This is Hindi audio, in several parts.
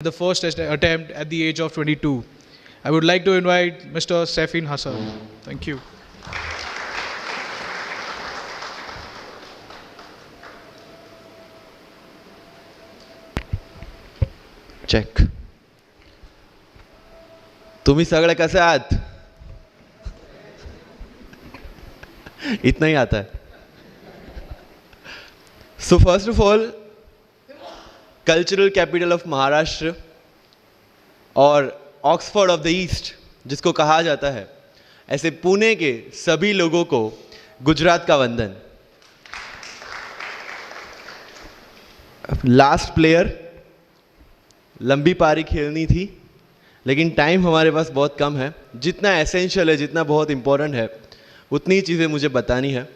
the first attempt at the age of 22. I would like to invite Mr. Sefin Hassan. Thank you. Check. तुम्ही सगळे कसे आहात? इतना ही आता है. So first of all, cultural capital of Maharashtra और ऑक्सफोर्ड ऑफ द ईस्ट जिसको कहा जाता है, ऐसे पुणे के सभी लोगों को गुजरात का वंदन. लास्ट प्लेयर, लंबी पारी खेलनी थी लेकिन टाइम हमारे पास बहुत कम है. जितना एसेंशियल है, जितना बहुत इंपॉर्टेंट है, उतनी ही चीज़ें मुझे बतानी है.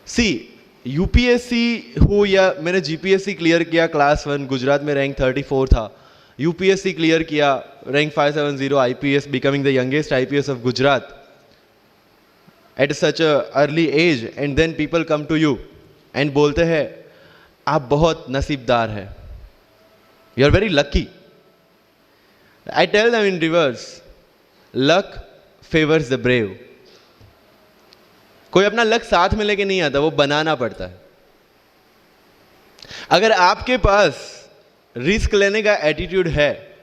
सी, यूपीएससी हो या मैंने जीपीएससी क्लियर किया क्लास 1, गुजरात में रैंक 34 था. यूपीएससी क्लियर किया, rank 570, IPS, becoming the youngest IPS of Gujarat at such a early age. And then people come to you and बोलते हैं आप बहुत नसीबदार हैं, you are very lucky. I tell them in reverse, luck favours the brave. कोई अपना लक साथ में लेके नहीं आता, वो बनाना पड़ता है. अगर आपके पास रिस्क लेने का एटीट्यूड है,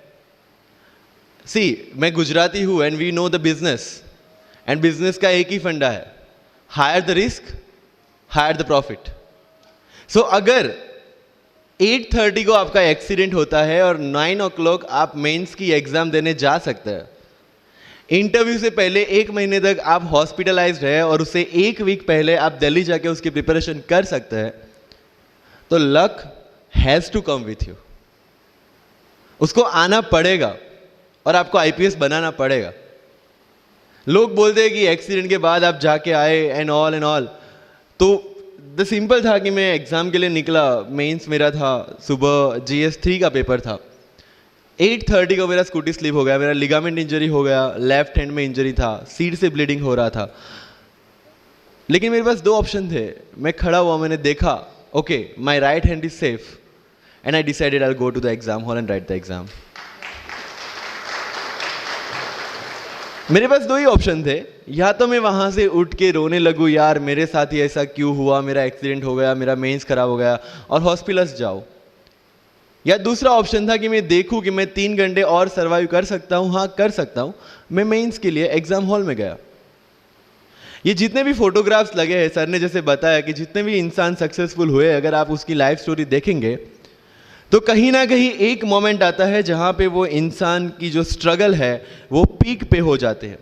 सी मैं गुजराती हूं and we know the business, and business का एक ही फंडा है, higher the risk higher the profit. So अगर 8:30 को आपका एक्सीडेंट होता है और 9 o'clock आप मेंस की एग्जाम देने जा सकते हैं, इंटरव्यू से पहले 1 महीने तक आप हॉस्पिटलाइज्ड है और उससे 1 वीक पहले आप दिल्ली जाके उसकी प्रिपरेशन कर सकते हैं, तो luck has to come with you. उसको आना पड़ेगा और आपको आईपीएस बनाना पड़ेगा. लोग बोलते हैं कि एक्सीडेंट के बाद आप जाके आए एंड ऑल. तो द सिंपल था कि मैं एग्जाम के लिए निकला, मेंस मेरा था, सुबह GS3 का पेपर था. 8:30 को मेरा स्कूटी स्लिप हो गया, मेरा लिगामेंट इंजरी हो गया, लेफ्ट हैंड में इंजरी था, सीट से ब्लीडिंग हो रहा था. लेकिन मेरे पास 2 ऑप्शन थे. मैं खड़ा हुआ, मैंने देखा, okay my right hand is safe, and I decided I will go to the exam hall and write the exam. मेरे पास 2 ही ऑप्शन थे. या तो मैं वहां से उठ के रोने लगूं, यार मेरे साथ ही ऐसा क्यों हुआ, मेरा एक्सीडेंट हो गया, मेरा मेंस खराब हो गया, और हॉस्पिटल जाओ. या दूसरा ऑप्शन था कि मैं देखूं कि मैं 3 घंटे और सर्वाइव कर सकता हूं. हाँ, कर सकता हूं. मैं मेंस के लिए एग्जाम हॉल में गया. ये जितने भी फोटोग्राफ्स लगे हैं, सर ने जैसे बताया कि जितने भी इंसान सक्सेसफुल हुए, अगर आप उसकी लाइफ स्टोरी देखेंगे तो कहीं ना कहीं एक मोमेंट आता है जहां पे वो इंसान की जो स्ट्रगल है वो पीक पे हो जाते हैं.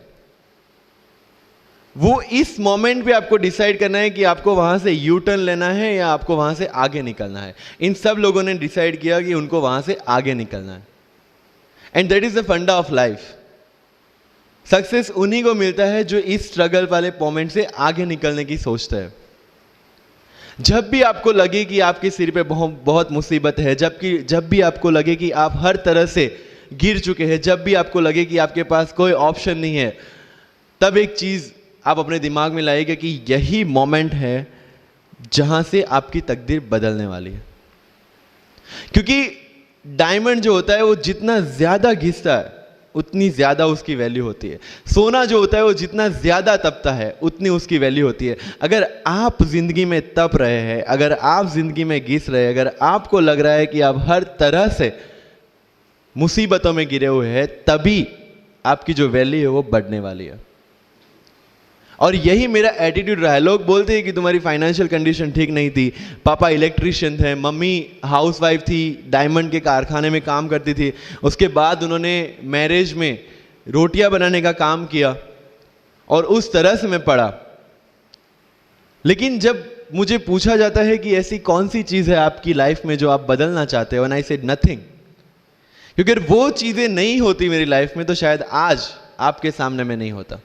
वो इस मोमेंट पे आपको डिसाइड करना है कि आपको वहां से यू टर्न लेना है या आपको वहां से आगे निकलना है. इन सब लोगों ने डिसाइड किया कि उनको वहां से आगे निकलना है. एंड दैट इज द फंडा ऑफ लाइफ. सक्सेस उन्हीं को मिलता है जो इस स्ट्रगल वाले मोमेंट से आगे निकलने की सोचते हैं. जब भी आपको लगे कि आपके सिर पे बहुत मुसीबत है, जब भी आपको लगे कि आप हर तरह से गिर चुके हैं, जब भी आपको लगे कि आपके पास कोई ऑप्शन नहीं है, तब एक चीज आप अपने दिमाग में लाइएगा कि यही मोमेंट है जहां से आपकी तकदीर बदलने वाली है. क्योंकि डायमंड जो होता है वो जितना ज्यादा घिसता है उतनी ज्यादा उसकी वैल्यू होती है. सोना जो होता है वो जितना ज्यादा तपता है उतनी उसकी वैल्यू होती है. अगर आप जिंदगी में तप रहे हैं, अगर आप जिंदगी में घिस रहे हैं, अगर आपको लग रहा है कि आप हर तरह से मुसीबतों में गिरे हुए हैं, तभी आपकी जो वैल्यू है वो बढ़ने वाली है. और यही मेरा एटीट्यूड रहा है. लोग बोलते हैं कि तुम्हारी फाइनेंशियल कंडीशन ठीक नहीं थी, पापा इलेक्ट्रिशियन थे, मम्मी हाउसवाइफ थी, डायमंड के कारखाने में काम करती थी, उसके बाद उन्होंने मैरिज में रोटियां बनाने का काम किया और उस तरह से मैं पढ़ा. लेकिन जब मुझे पूछा जाता है कि ऐसी कौन सी चीज है आपकी लाइफ में जो आप बदलना चाहते हो, एंड आई सेड नथिंग. क्योंकि अगर वो चीजें नहीं होती मेरी लाइफ में तो शायद आज आपके सामने में नहीं होता.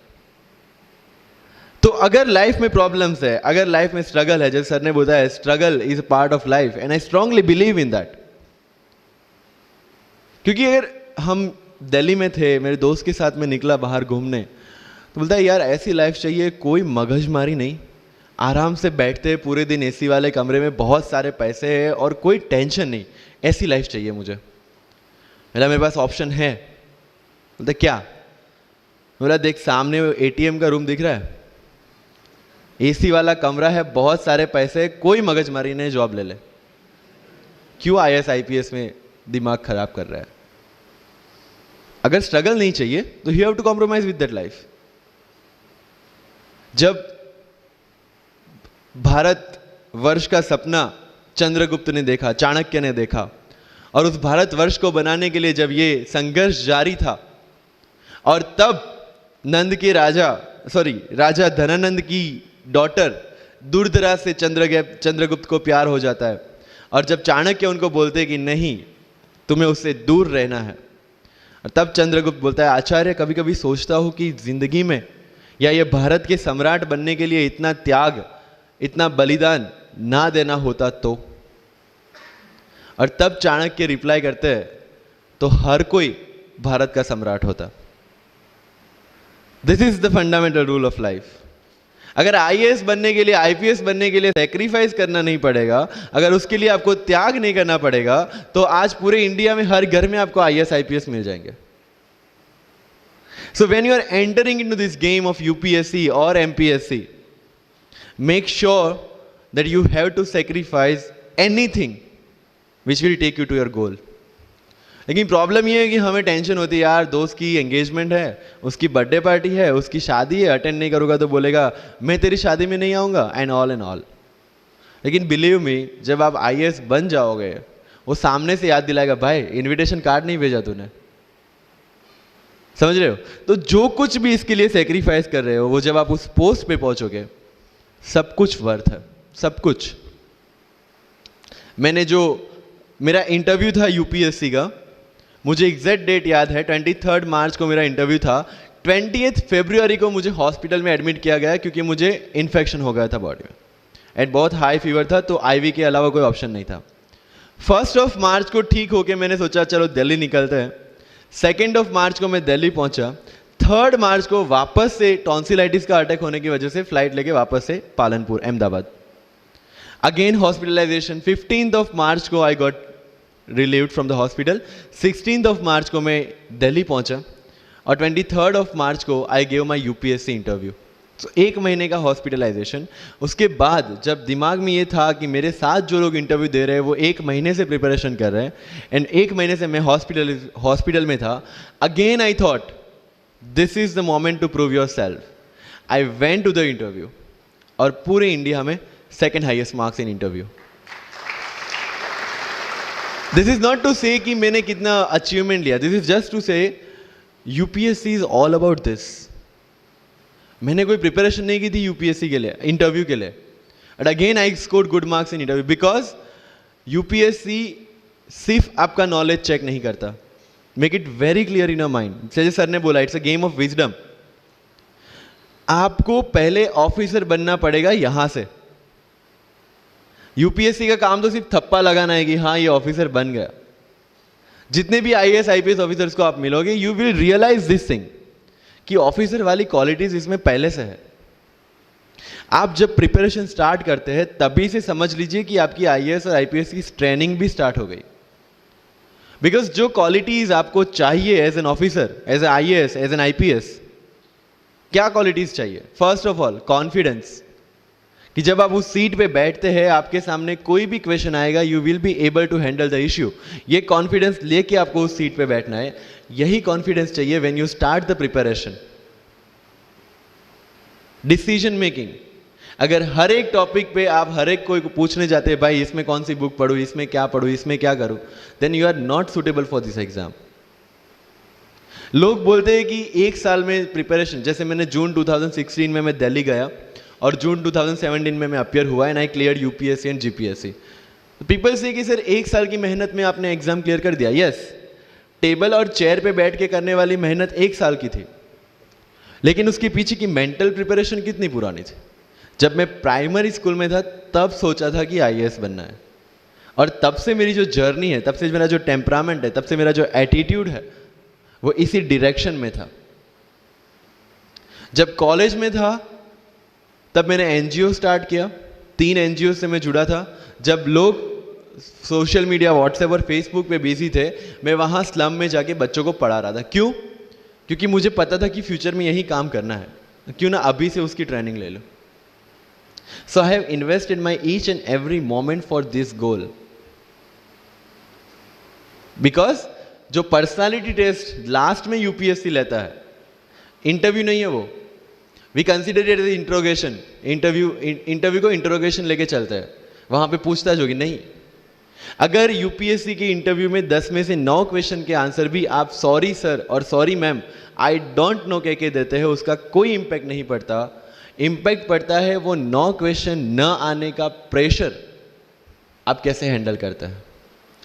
तो अगर लाइफ में प्रॉब्लम्स है, अगर लाइफ में स्ट्रगल है, जैसे सर ने बताया struggle is a part of life, and I strongly believe in that. क्योंकि अगर हम दिल्ली में थे, मेरे दोस्त के साथ में निकला बाहर घूमने, तो बोलता है यार ऐसी लाइफ चाहिए, कोई मगजमारी नहीं, आराम से बैठते हैं पूरे दिन एसी वाले कमरे में, बहुत सारे पैसे हैं और कोई टेंशन नहीं, ऐसी लाइफ चाहिए मुझे. बोला मेरे पास ऑप्शन है। बोलते क्या? बोला देख सामने एटीएम का रूम दिख रहा है, एसी वाला कमरा है, बहुत सारे पैसे, कोई मगजमारी नहीं, जॉब ले ले। क्यों आईएएस आईपीएस में दिमाग खराब कर रहा है? अगर स्ट्रगल नहीं चाहिए तो you have to compromise with that life. जब भारत वर्ष का सपना चंद्रगुप्त ने देखा, चाणक्य ने देखा, और उस भारतवर्ष को बनाने के लिए जब ये संघर्ष जारी था, और तब राजा धनानंद की डॉटर दूरदराज से चंद्रगुप्त को प्यार हो जाता है, और जब चाणक्य उनको बोलते कि नहीं तुम्हें उससे दूर रहना है, और तब चंद्रगुप्त बोलता है आचार्य कभी कभी सोचता हूं कि जिंदगी में या ये भारत के सम्राट बनने के लिए इतना त्याग, इतना बलिदान ना देना होता तो। और तब चाणक्य रिप्लाई करते हैं तो हर कोई भारत का सम्राट होता। This is the fundamental rule of life. अगर आईएएस बनने के लिए, आईपीएस बनने के लिए सैक्रिफाइस करना नहीं पड़ेगा, अगर उसके लिए आपको त्याग नहीं करना पड़ेगा, तो आज पूरे इंडिया में हर घर में आपको आईएएस आईपीएस मिल जाएंगे। So when you are entering into this game of UPSC और MPSC, make sure that you have to sacrifice anything which will take you to your goal. लेकिन प्रॉब्लम ये है कि हमें टेंशन होती है, यार दोस्त की एंगेजमेंट है, उसकी बर्थडे पार्टी है, उसकी शादी है, अटेंड नहीं करूंगा तो बोलेगा मैं तेरी शादी में नहीं आऊंगा, एंड ऑल। लेकिन बिलीव मी, जब आप आईएएस बन जाओगे, वो सामने से याद दिलाएगा भाई इनविटेशन कार्ड नहीं भेजा तूने। समझ रहे हो? तो जो कुछ भी इसके लिए सेक्रीफाइस कर रहे हो, वो जब आप उस पोस्ट पे पहुंचोगे, सब कुछ वर्थ है, सब कुछ। मेरा इंटरव्यू था यूपीएससी का, मुझे एग्जैक्ट डेट याद है, 23 मार्च को मेरा इंटरव्यू था। 20 फरवरी को मुझे हॉस्पिटल में एडमिट किया गया क्योंकि मुझे इन्फेक्शन हो गया था बॉडी में, एंड बहुत हाई फीवर था, तो आईवी के अलावा कोई ऑप्शन नहीं था। 1 मार्च को ठीक होके मैंने सोचा चलो दिल्ली निकलते हैं। 2 मार्च को मैं दिल्ली पहुंचा। 3 मार्च को वापस से टॉन्सिलाइटिस का अटैक होने की वजह से फ्लाइट लेके वापस से पालनपुर, अहमदाबाद, अगेन हॉस्पिटलाइजेशन। 15 मार्च को I got relieved from the hospital. 16 मार्च को मैं दिल्ली पहुंचा, और 23 मार्च को I gave my UPSC interview. तो 1 महीने का हॉस्पिटलाइजेशन। उसके बाद जब दिमाग में ये था कि मेरे साथ जो लोग इंटरव्यू दे रहे हैं वो 1 महीने से प्रिपरेशन कर रहे हैं, एंड 1 महीने से मैं हॉस्पिटल में था, again I thought this is the moment to prove yourself. I went to the interview, और पूरे इंडिया में 2nd highest marks in interview. This is not to say कि मैंने कितना अचीवमेंट लिया, this is just to say UPSC is all about this. मैंने कोई प्रिपरेशन नहीं की थी यूपीएससी के लिए, इंटरव्यू के लिए, but again I scored good marks in interview, because UPSC सिर्फ आपका नॉलेज चेक नहीं करता। Make it very clear in your mind. जैसे सर ने बोला, it's a game of wisdom. आपको पहले ऑफिसर बनना पड़ेगा यहां से। यूपीएससी का काम तो सिर्फ थप्पा लगाना है कि हाँ ये ऑफिसर बन गया। जितने भी आईएएस आईपीएस ऑफिसर्स को आप मिलोगे, you will realize this thing कि ऑफिसर वाली क्वालिटीज इसमें पहले से है। आप जब प्रिपरेशन स्टार्ट करते हैं तभी से समझ लीजिए कि आपकी आईएएस और आईपीएस की ट्रेनिंग भी स्टार्ट हो गई। बिकॉज जो क्वालिटीज आपको चाहिए as an officer, as a IAS, as an IPS, क्या क्वालिटीज चाहिए? फर्स्ट ऑफ ऑल कॉन्फिडेंस, कि जब आप उस सीट पे बैठते हैं, आपके सामने कोई भी क्वेश्चन आएगा, you will be able to handle the issue. ये कॉन्फिडेंस लेके आपको उस सीट पे बैठना है। यही कॉन्फिडेंस चाहिए when you start the preparation. Decision making, अगर हर एक टॉपिक पे आप हर एक कोई को पूछने जाते हैं भाई इसमें कौन सी बुक पढूं, इसमें क्या पढूं, इसमें क्या करूं, then you are not suitable for this exam. लोग बोलते हैं कि 1 साल में प्रिपरेशन, जैसे मैंने जून 2016 में मैं दिल्ली गया, और जून 2017 में मैं अपियर हुआ, and I clear UPSC and GPSC. People से कि सर 1 साल की मेहनत में आपने एग्जाम क्लियर कर दिया। यस, टेबल और चेयर पे बैठ के करने वाली मेहनत 1 साल की थी, लेकिन उसके पीछे की मेंटल प्रिपरेशन कितनी पुरानी थी। जब मैं प्राइमरी स्कूल में था तब सोचा था कि आईएएस बनना है, और तब से मेरी जो जर्नी है, तब से मेरा जो टेम्परामेंट है, तब से मेरा जो एटीट्यूड है, वो इसी डायरेक्शन में था। जब कॉलेज में था तब मैंने एनजीओ स्टार्ट किया, 3 एनजीओ से मैं जुड़ा था। जब लोग सोशल मीडिया व्हाट्सएप और फेसबुक पे बिजी थे, मैं वहाँ स्लम में जाके बच्चों को पढ़ा रहा था। क्यों? क्योंकि मुझे पता था कि फ्यूचर में यही काम करना है, क्यों ना अभी से उसकी ट्रेनिंग ले लो। So I have invested my each and every moment for this goal, because जो पर्सनालिटी टेस्ट लास्ट में यूपीएससी लेता है, इंटरव्यू नहीं है वो, we consider it as interrogation. Interview को इंट्रोगेशन लेके चलते हैं, वहां पे पूछताछ होगी नहीं। अगर यूपीएससी के इंटरव्यू में 10 में से 9 क्वेश्चन के आंसर भी आप सॉरी सर और sorry ma'am, I don't know कह के देते हैं, उसका कोई इंपैक्ट नहीं पड़ता। इंपैक्ट पड़ता है वो 9 क्वेश्चन न आने का प्रेशर आप कैसे हैंडल करते हैं।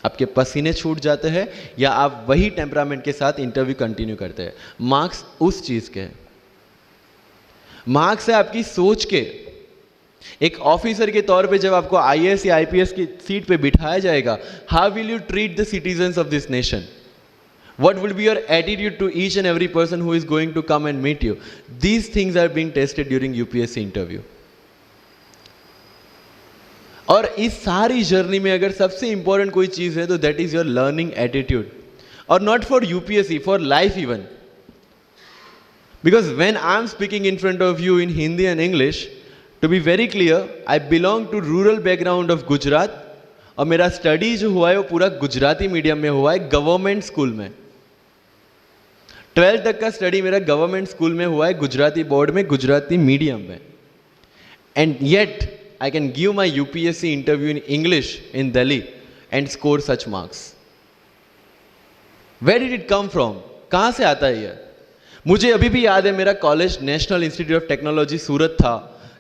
आपके पसीने छूट जाते हैं या आप वही टेम्परामेंट के साथ इंटरव्यू कंटिन्यू करते हैं। मार्क्स उस चीज के, मार्क्स है आपकी सोच के। एक ऑफिसर के तौर पे जब आपको आईएएस या आईपीएस की सीट पे बिठाया जाएगा, how will you treat the citizens of this nation? What will be your attitude to each and every person who is going to come and meet you? These things are being tested during UPSC interview. और इस सारी जर्नी में अगर सबसे इंपॉर्टेंट कोई चीज है तो that is your learning attitude, और not for UPSC, for life even. Because when I am speaking in front of you in Hindi and English, to be very clear, I belong to rural background of Gujarat, और मेरा स्टडी जो हुआ है वो पूरा गुजराती मीडियम में हुआ है, गवर्नमेंट स्कूल में। 12th तक का स्टडी मेरा गवर्नमेंट स्कूल में हुआ है, गुजराती बोर्ड में, गुजराती मीडियम में। And yet I can give my UPSC interview in English in Delhi and score such marks. Where did it come from? कहाँ से आता है ये? मुझे अभी भी याद है, मेरा college national institute of technology Surat था,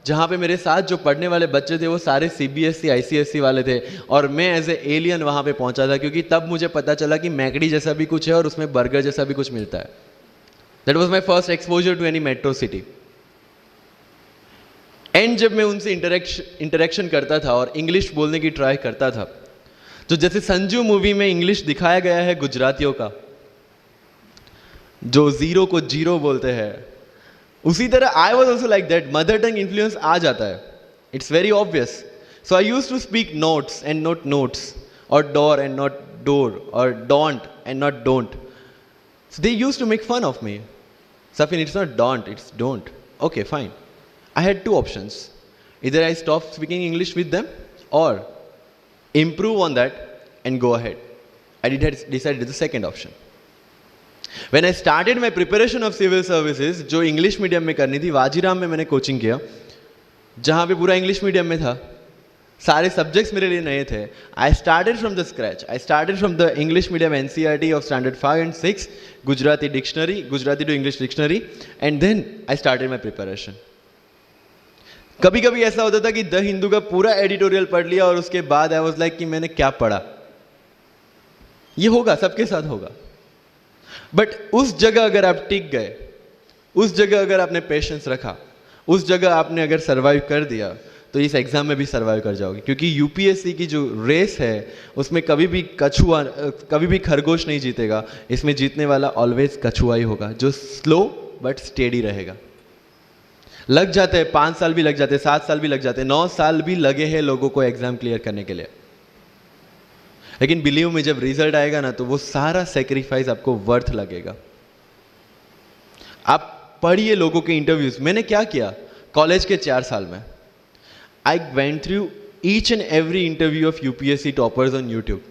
जहाँ पे मेरे साथ जो पढ़ने वाले बच्चे थे वो सारे CBSE ICSE वाले थे, और मैं एज ए एलियन वहाँ पे पहुँचा था, क्योंकि तब मुझे पता चला कि मैकडी जैसा भी कुछ है और उसमें बर्गर जैसा भी कुछ मिलता है। That was my first exposure to any metro city. And जब मैं उनसे इंटरेक्शन करता था और इंग्लिश बोलने की ट्राई करता था, तो जैसे संजू मूवी में इंग्लिश दिखाया गया है गुजरातियों का, जो जीरो को जीरो बोलते हैं, उसी तरह I was also like that. Mother tongue influence आ जाता है, it's very obvious. So I use to speak notes and not notes, और डोर एंड नॉट डोर, और don't and not don't. So they use to make fun of me. Safin, it's not don't, it's don't. Okay fine. I had 2 options. Either I stop speaking English with them or improve on that and go ahead. I decided the second option. When I started my preparation of civil services, जो इंग्लिश मीडियम में करनी थी, वाजीराम में मैंने कोचिंग किया, जहाँ पे पूरा इंग्लिश मीडियम में था, सारे सब्जेक्ट्स मेरे लिए नए थे। I started from the scratch. I started from the English medium NCERT of standard 5 and 6, Gujarati dictionary, Gujarati to English dictionary, and then I started my preparation. कभी कभी ऐसा होता था कि द हिंदू का पूरा एडिटोरियल पढ़ लिया और उसके बाद आई वाज लाइक कि मैंने क्या पढ़ा। ये होगा, सबके साथ होगा। बट उस जगह अगर आप टिक गए, उस जगह अगर आपने पेशेंस रखा, उस जगह आपने अगर सर्वाइव कर दिया, तो इस एग्जाम में भी सर्वाइव कर जाओगे। क्योंकि यूपीएससी की जो रेस है उसमें कभी भी कछुआ, कभी भी खरगोश नहीं जीतेगा। इसमें जीतने वाला ऑलवेज कछुआ ही होगा, जो स्लो बट स्टेडी रहेगा। लग जाते हैं 5 साल भी लग जाते हैं, 7 साल भी लग जाते हैं, 9 साल भी लगे हैं लोगों को एग्जाम क्लियर करने के लिए। लेकिन बिलीव में जब रिजल्ट आएगा ना, तो वो सारा सेक्रीफाइस आपको वर्थ लगेगा। आप पढ़िए लोगों के इंटरव्यूज। मैंने क्या किया कॉलेज के 4 साल में, I went through each and every interview of UPSC toppers on YouTube.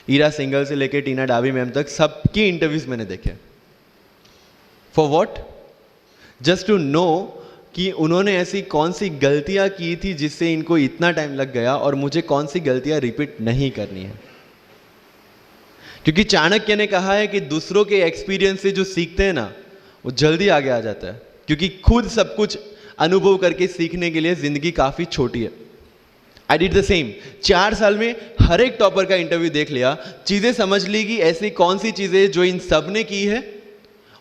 Ira Singhal से लेकर टीना डाबी मैम तक सबकी इंटरव्यूज मैंने देखे। For what? Just to know कि उन्होंने ऐसी कौन सी गलतियां की थी जिससे इनको इतना टाइम लग गया, और मुझे कौन सी गलतियां रिपीट नहीं करनी है। क्योंकि चाणक्य ने कहा है कि दूसरों के एक्सपीरियंस से जो सीखते हैं ना, वो जल्दी आगे आ जाता है। क्योंकि खुद सब कुछ अनुभव करके सीखने के लिए जिंदगी काफी छोटी है। I did the same. 4 साल में हर एक टॉपर का इंटरव्यू देख लिया, चीजें समझ ली कि ऐसी कौन सी चीजें जो इन सब ने की है,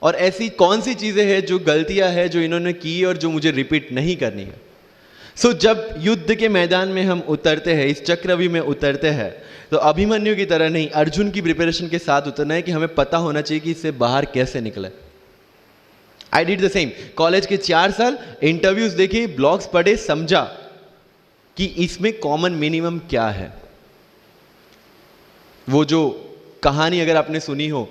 और ऐसी कौन सी चीजें हैं जो गलतियां हैं जो इन्होंने की और जो मुझे रिपीट नहीं करनी है। सो जब युद्ध के मैदान में हम उतरते हैं, इस चक्रव्यूह में उतरते हैं, तो अभिमन्यु की तरह नहीं, अर्जुन की प्रिपरेशन के साथ उतरना है कि हमें पता होना चाहिए कि इससे बाहर कैसे निकले। I did the same. College के 4 साल इंटरव्यूज देखे, ब्लॉग्स पढ़े, समझा कि इसमें कॉमन मिनिमम क्या है। वो जो कहानी अगर आपने सुनी हो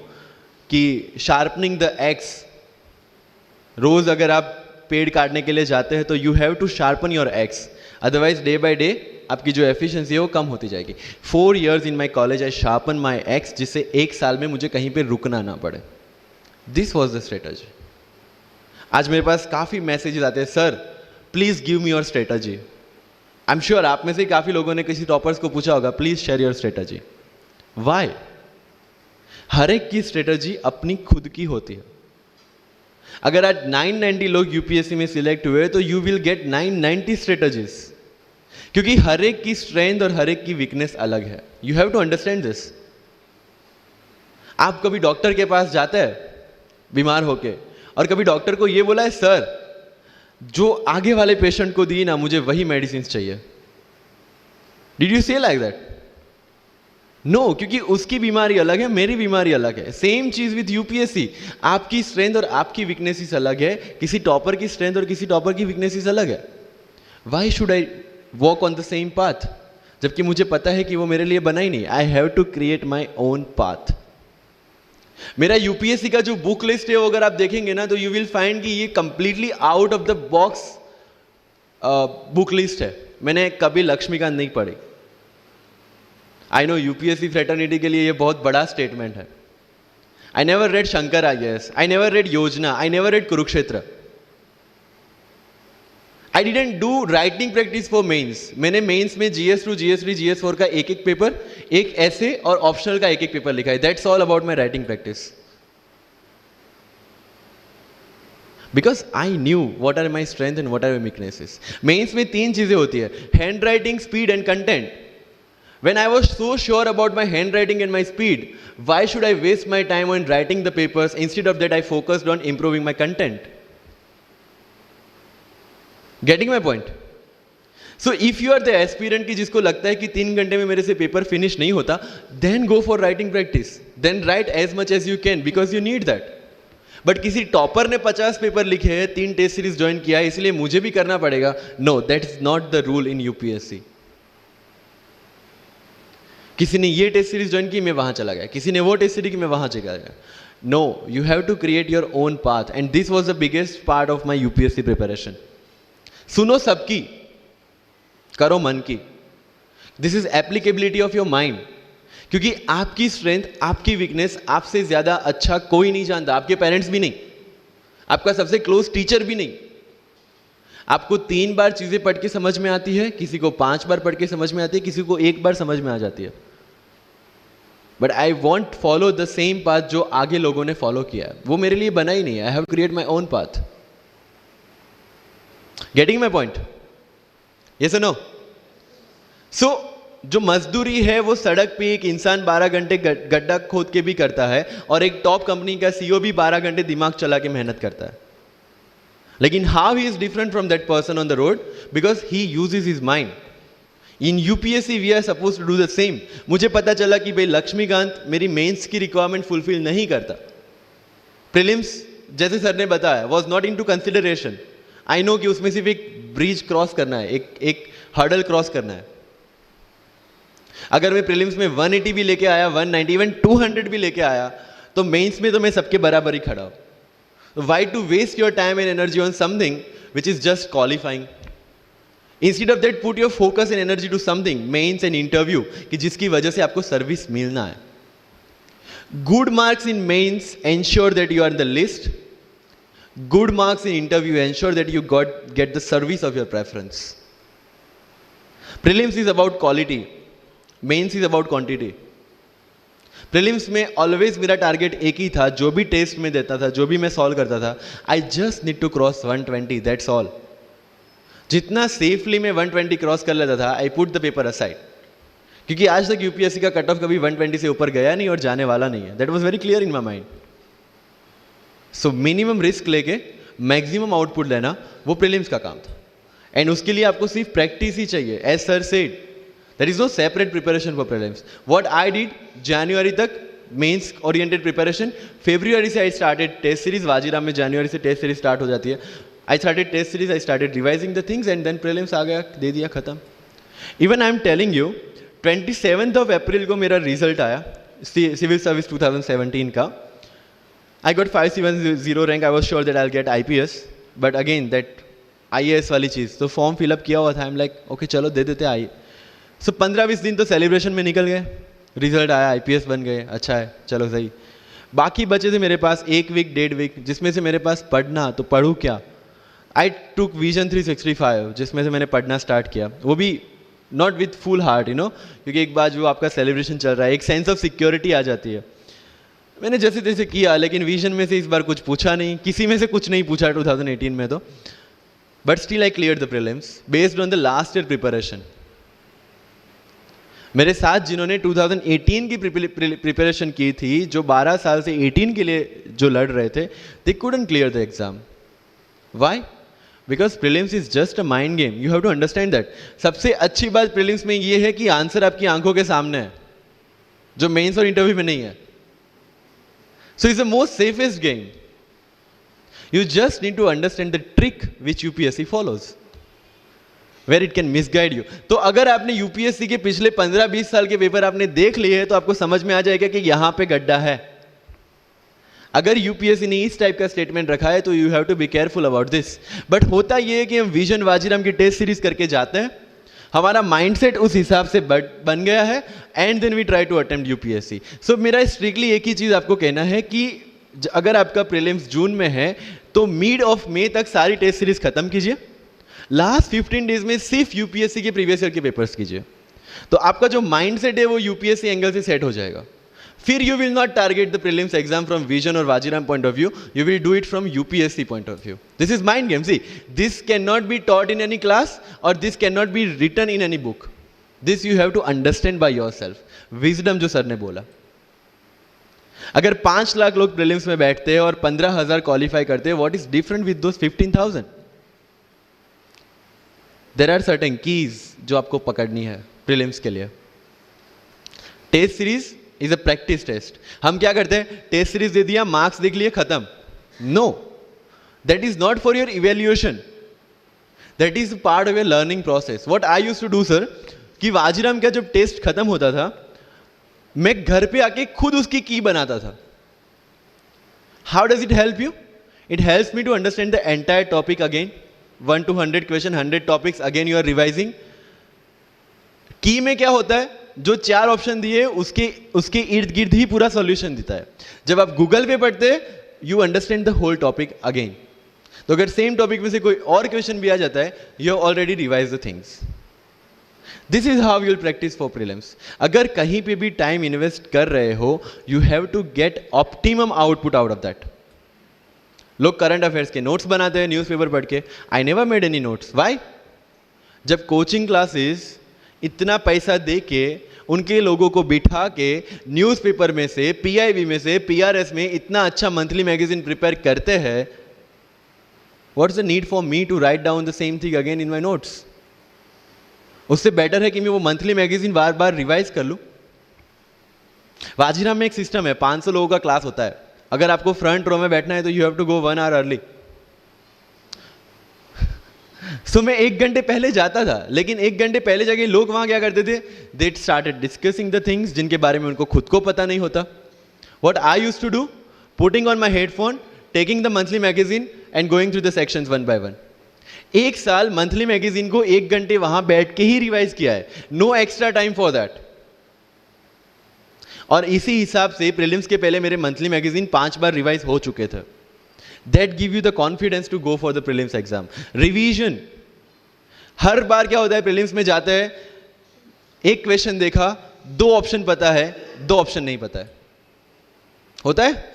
कि शार्पनिंग द एक्स, रोज अगर आप पेड़ काटने के लिए जाते हैं तो you have to sharpen your axe, otherwise day by day आपकी जो एफिशिएंसी है वो कम होती जाएगी। 4 years in my college I sharpen my x, जिससे 1 साल में मुझे कहीं पे रुकना ना पड़े। This was the strategy. आज मेरे पास काफ़ी मैसेजेस आते हैं, sir please give me your strategy. I am sure आप में से काफ़ी लोगों ने किसी टॉपर्स को पूछा होगा, please share your strategy. Why? हर एक की स्ट्रेटजी अपनी खुद की होती है। अगर आज 990 लोग यूपीएससी में सिलेक्ट हुए तो यू विल गेट 990 स्ट्रेटजीज, क्योंकि हर एक की स्ट्रेंथ और हर एक की वीकनेस अलग है। You have to understand this. आप कभी डॉक्टर के पास जाते हैं बीमार होके, और कभी डॉक्टर को ये बोला है, सर जो आगे वाले पेशेंट को दी ना, मुझे वही मेडिसिन चाहिए। डिड यू से लाइक दैट? नो, क्योंकि उसकी बीमारी अलग है, मेरी बीमारी अलग है। सेम चीज विथ यूपीएससी, आपकी स्ट्रेंथ और आपकी वीकनेसेस अलग है, किसी टॉपर की स्ट्रेंथ और किसी टॉपर की वीकनेसेस अलग है। Why should I walk on the same path, जबकि मुझे पता है कि वो मेरे लिए बना ही नहीं। I have to create my own path. मेरा यूपीएससी का जो बुक लिस्ट है वो अगर आप देखेंगे ना, तो यू विल फाइंड कि ये completely out of the box book list है। मैंने कभी लक्ष्मीकांत नहीं पढ़ी। आई नो यूपीएससी फ्रेटर्निटी के लिए ये बहुत बड़ा स्टेटमेंट है। I never read Shankar IAS, I never read Yojana, I never read Kurukshetra. I didn't do writing practice for mains. मैंने मेंस में GS2, GS3, GS4 का एक एक पेपर, एक ऐसे और ऑप्शनल का एक एक पेपर लिखा है। That's all about my writing practice, because I knew what are my strength and what are my weaknesses. Mains में 3 चीजें होती है, handwriting, speed and content. When I was so sure about my handwriting and my speed, why should I waste my time on writing the papers? Instead of that, I focused on improving my content. Getting my point? So if you are the aspirant की जिसको लगता है कि 3 घंटे में मेरे से पेपर फिनिश नहीं होता, then go for writing practice. Then write as much as you can because you need that. But किसी टॉपर ने 50 पेपर लिखे हैं, 3 टेस्ट सीरीज ज्वाइन किया है, इसलिए मुझे भी करना पड़ेगा। No, that is not the rule in UPSC. किसी ने ये टेस्ट सीरीज ज्वाइन की, मैं वहां चला गया, किसी ने वो टेस्ट सीरीज की, मैं वहां चला गया। No, you have to create your own path, and this was the biggest part of my UPSC preparation. सुनो सबकी, करो मन की। This is applicability of your mind, क्योंकि आपकी स्ट्रेंथ, आपकी वीकनेस आपसे ज्यादा अच्छा कोई नहीं जानता। आपके पेरेंट्स भी नहीं, आपका सबसे क्लोज टीचर भी नहीं। आपको 3 बार चीजें पढ़ के समझ में आती है, किसी को 5 बार पढ़ के समझ में आती है, किसी को 1 बार समझ में आ जाती है। But I want follow the same path जो आगे लोगों ने फॉलो किया है, वो मेरे लिए बना ही नहीं है। I have create my own path. Getting my point? Yes और नो? सो जो मजदूरी है वो सड़क पे एक इंसान 12 घंटे गड्ढा खोद के भी करता है, और एक टॉप कंपनी का CEO भी 12 घंटे दिमाग चला के मेहनत करता है। लेकिन how he is different from that person on the road? Because he uses his mind. In UPSC we are suppose to do the same. मुझे पता चला कि भाई लक्ष्मीकांत मेरी मेंस की रिक्वायरमेंट फुलफिल नहीं करता, प्रीलिम्स जैसे सर ने बताया was not into consideration. I know कि उसमें सिर्फ एक ब्रिज क्रॉस करना है, एक हर्डल क्रॉस करना है। अगर मैं प्रीलिम्स में 180 भी लेके आया, 190, इवन 200 भी लेके आया, तो मेंस में तो मैं सबके बराबर ही खड़ा हूं। Why to waste your time and energy on something which is just qualifying? Instead of that, put your focus and energy to something, mains and interview, कि जिसकी वजह से आपको सर्विस मिलना है। Good marks in mains ensure that you are in the list. Good marks in interview ensure that you get the service of your preference. Prelims is about quality, mains is about quantity. Prelims में ऑलवेज मेरा टारगेट एक ही था, जो भी टेस्ट में देता था, जो भी मैं सॉल्व करता था, I just need to cross 120, that's all. जितना सेफली मैं 120 क्रॉस कर लेता था, I put the paper aside, क्योंकि आज तक यूपीएससी का कट ऑफ कभी 120 से ऊपर गया नहीं और जाने वाला नहीं है। That was very clear in my mind. So minimum risk लेके मैक्सिमम आउटपुट लेना, वो प्रीलिम्स का काम था। एंड उसके लिए आपको सिर्फ प्रैक्टिस ही चाहिए। As sir said, there is no separate preparation for prelims. What I did, January तक मेंस ओरिएंटेड प्रिपरेशन, February से I started test series. Vajiram में January से टेस्ट सीरीज स्टार्ट हो जाती है। I started test series, I started revising the things, and then prelims आ गया, दे दिया, खत्म। Even I am telling you, 27 अप्रैल को मेरा रिजल्ट आया सिविल सर्विस 2017 का. I got 570 rank. I was sure that I get IPS, but again that IAS वाली चीज़, तो फॉर्म फिलअप किया हुआ था. आई एम लाइक ओके चलो दे देते आई. सो 15-20 दिन तो सेलिब्रेशन में निकल गए. रिजल्ट आया, IPS बन गए, अच्छा है चलो सही. बाकी बचे थे मेरे पास 1 वीक 1.5 वीक, जिसमें से मेरे पास पढ़ना, तो पढ़ूँ क्या. आई टुक विजन 365, जिसमें से मैंने पढ़ना स्टार्ट किया, वो भी not with full heart you know, क्योंकि एक बार जो आपका सेलिब्रेशन चल रहा है, एक सेंस ऑफ सिक्योरिटी आ जाती है. मैंने जैसे तैसे किया, लेकिन विजन में से इस बार कुछ पूछा नहीं, किसी में से कुछ नहीं पूछा 2018 में तो. But still I clear the prelims based on the last year preparation. मेरे साथ जिन्होंने 2018 की प्रिपरेशन की थी, जो 12 साल से 18 के लिए जो लड़ रहे थे, they couldn't clear the exam. Why? Because prelims is just a mind game. You have to understand that. सबसे अच्छी बात प्रीलिम्स में ये है कि आंसर आपकी आंखों के सामने है, जो मेंस और इंटरव्यू में नहीं है. So it's the most safest game. You just need to understand the trick which UPSC follows, where it can misguide you. तो अगर आपने UPSC के पिछले 15-20 साल के पेपर आपने देख लिए हैं, तो आपको समझ में आ जाएगा कि यहाँ पे गड्ढा है. अगर UPSC ने इस टाइप का स्टेटमेंट रखा है, तो you have to be careful about this. But होता ये है कि हम विजन वाजीराम की टेस्ट सीरीज करके जाते हैं, हमारा माइंडसेट उस हिसाब से बन गया है, and then we try to attempt UPSC. So मेरा स्ट्रिक्टली एक ही चीज़ आपको कहना है कि अगर आपका प्रीलिम्स जून में है, तो मिड ऑफ मई तक सारी टेस्ट सीरीज खत्म कीजिए. लास्ट 15 डेज में सिर्फ UPSC के प्रीवियस ईयर के पेपर्स कीजिए, तो आपका जो माइंडसेट है वो UPSC एंगल से सेट हो जाएगा. फिर you will not target the prelims exam from Vision और Vajiram point of view, you will do it from UPSC point of view. This is mind game. See, this can not be taught in any class, और this can not be written in any book. This you have to understand by your self. Wisdom जो सर ने बोला, अगर 5 लाख लोग प्रीलिम्स में बैठते हैं और 15,000 क्वालिफाई करते हैं, what is different with those 15,000? There are certain keys जो आपको पकड़नी है प्रीलिम्स के लिए. Test series is a practice test. हम क्या करते हैं, टेस्ट सीरीज दे दिया, मार्क्स देख लिए, खत्म. No, that is not for your evaluation, that is part of your learning process. What I used to do sir, कि वाजीराम का जब टेस्ट खत्म होता था, मैं घर पे आके खुद उसकी की बनाता था. How does it help you? It helps me to understand the entire topic again. 1 to 100 question, 100 topics, again you are revising. की में क्या होता है, जो 4 ऑप्शन दिए उसके इर्द गिर्द ही पूरा सॉल्यूशन देता है. जब आप गूगल पे पढ़ते हैं, you understand the whole topic again. तो अगर सेम टॉपिक में से कोई और क्वेश्चन भी आ जाता है, you have already revise the things. This is how you'll practice for prelims. अगर कहीं पे भी टाइम इन्वेस्ट कर रहे हो, you have to get optimum output out of that. लोग करंट अफेयर्स के नोट्स बनाते हैं न्यूज़पेपर पढ़ के. I never made any notes. Why? जब कोचिंग क्लासेस इतना पैसा दे के उनके लोगों को बिठा के न्यूज़पेपर में से, PIB में से, PRS में इतना अच्छा मंथली मैगजीन प्रिपेयर करते हैं, what is the need for me to write down the same thing again in my notes? उससे बेटर है कि मैं वो मंथली मैगजीन बार बार रिवाइज कर लूं. वाजीराम में एक सिस्टम है, 500 लोगों का क्लास होता है. अगर आपको फ्रंट रो में बैठना है, तो you have to go 1 hour early. So मैं 1 घंटे पहले जाता था, लेकिन 1 घंटे पहले जाके लोग वहां क्या करते थे, they started discussing the things जिनके बारे में उनको खुद को पता नहीं होता. What I used to do, putting on my headphone, taking the monthly magazine and going through the sections 1 by 1. 1 साल मंथली मैगजीन को 1 घंटे वहां बैठ के ही रिवाइज किया है. No extra time for that. और इसी हिसाब से प्रीलिम्स के पहले मेरे मंथली मैगजीन 5 बार रिवाइज हो चुके थे. That give you the confidence to go for the prelims exam. Revision. हर बार क्या होता है, प्रीलिम्स में जाते हैं, एक क्वेश्चन देखा, 2 ऑप्शन पता है, 2 ऑप्शन नहीं पता है. होता है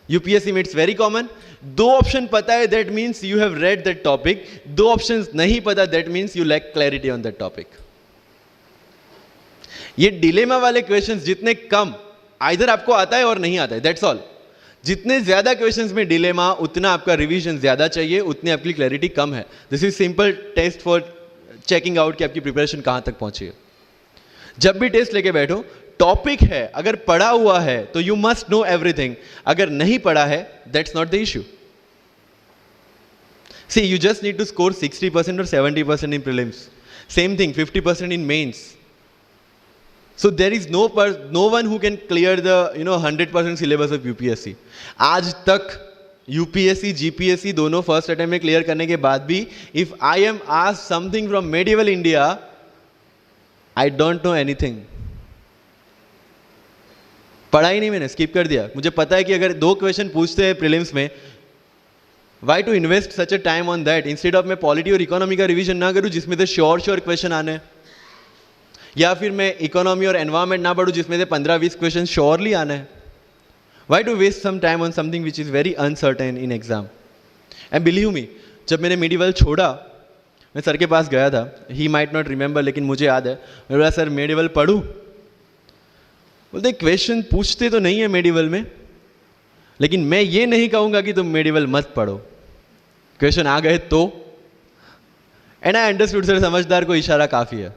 यूपीएससी में, इट्स वेरी कॉमन. 2 ऑप्शन पता है, that means you have read that topic. 2 option नहीं पता, that means you lack clarity on that topic. ये डिलेमा वाले क्वेश्चंस जितने कम, आइदर आपको आता है और नहीं आता है, दैट्स ऑल. जितने ज्यादा क्वेश्चंस में डिलेमा, उतना आपका रिवीजन ज्यादा चाहिए, उतनी आपकी क्लैरिटी कम है. This is simple test for checking out कि आपकी प्रिपरेशन कहां तक पहुंची है. जब भी टेस्ट लेके बैठो, टॉपिक है, अगर पढ़ा हुआ है तो यू मस्ट नो एवरीथिंग. अगर नहीं पढ़ा है, that's not the issue. See, you just need to score 60% और 70% in prelims. Same thing 50% in mains. So there is no one who can clear the 100% syllabus of UPSC. आज तक UPSC, GPSC दोनों फर्स्ट अटेम्प्ट में क्लियर करने के बाद भी if I am asked something from medieval India, I don't know anything. पढ़ा ही नहीं, मैंने स्किप कर दिया. मुझे पता है कि अगर 2 क्वेश्चन पूछते हैं प्रीलिम्स में, why to invest such a time on that, instead of मैं पॉलिटी और इकोनॉमी का रिवीजन ना करूं जिसमें से श्योर क्वेश्चन आने हैं, या फिर मैं इकोनॉमी और एनवायरमेंट ना पढ़ूं जिसमें से 15-20 क्वेश्चन श्योरली आने हैं. Why to waste some time on something which is very uncertain in exam. And believe me, जब मैंने मेडिवल छोड़ा, मैं सर के पास गया था. ही माइट नॉट रिमेंबर, लेकिन मुझे याद है. मैं बोला सर मेडिवल पढ़ूं? बोलते क्वेश्चन पूछते तो नहीं है मेडिवल में, लेकिन मैं ये नहीं कहूंगा कि तुम मेडिवल मत पढ़ो. क्वेश्चन आ गए तो. एंड आई अंडरस्टूड सर, समझदार को इशारा काफी है.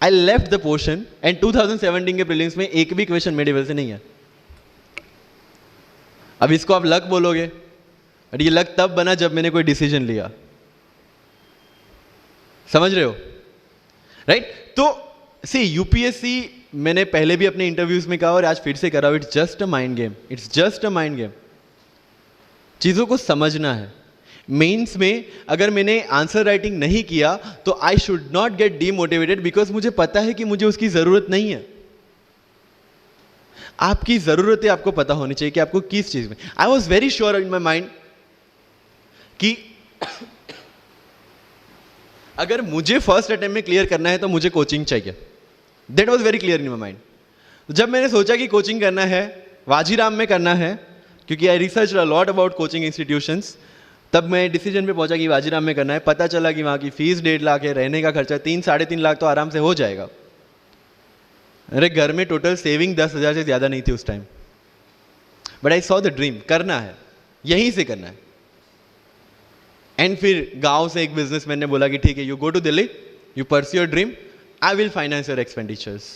I left the portion and 2017 के प्रीलिम्स में एक भी क्वेश्चन मेडिवल से नहीं है. अब इसको आप लक बोलोगे, बट ये लक तब बना जब मैंने कोई डिसीजन लिया. समझ रहे हो, राइट? तो सी यूपीएससी मैंने पहले भी अपने इंटरव्यूज में कहा और आज फिर से करा, it's just a mind game. It's just a mind game. चीजों को समझना है. मेंस में अगर मैंने आंसर राइटिंग नहीं किया तो I should not gate demotivated, because मुझे पता है कि मुझे उसकी जरूरत नहीं है. आपकी जरूरतें आपको पता होनी चाहिए कि आपको किस चीज में. I was very sure in my mind कि अगर मुझे फर्स्ट अटेम्प्ट में क्लियर करना है तो मुझे कोचिंग चाहिए. That was very clear in my mind. जब मैंने सोचा कि कोचिंग करना है, वाजीराम में करना है, क्योंकि I research a lot about coaching institutions, तब मैं डिसीजन पे पहुंचा कि वाजीराम में करना है. पता चला कि वहाँ की फीस 1.5 लाख है, रहने का खर्चा 3-3.5 लाख तो आराम से हो जाएगा. अरे घर में टोटल सेविंग 10,000 से ज़्यादा नहीं थी उस time. But I saw the dream, करना है, यहीं से करना है. एंड फिर गांव से एक बिजनेसमैन ने बोला कि ठीक है, you go to Delhi, you pursue your dream, I will finance your expenditures.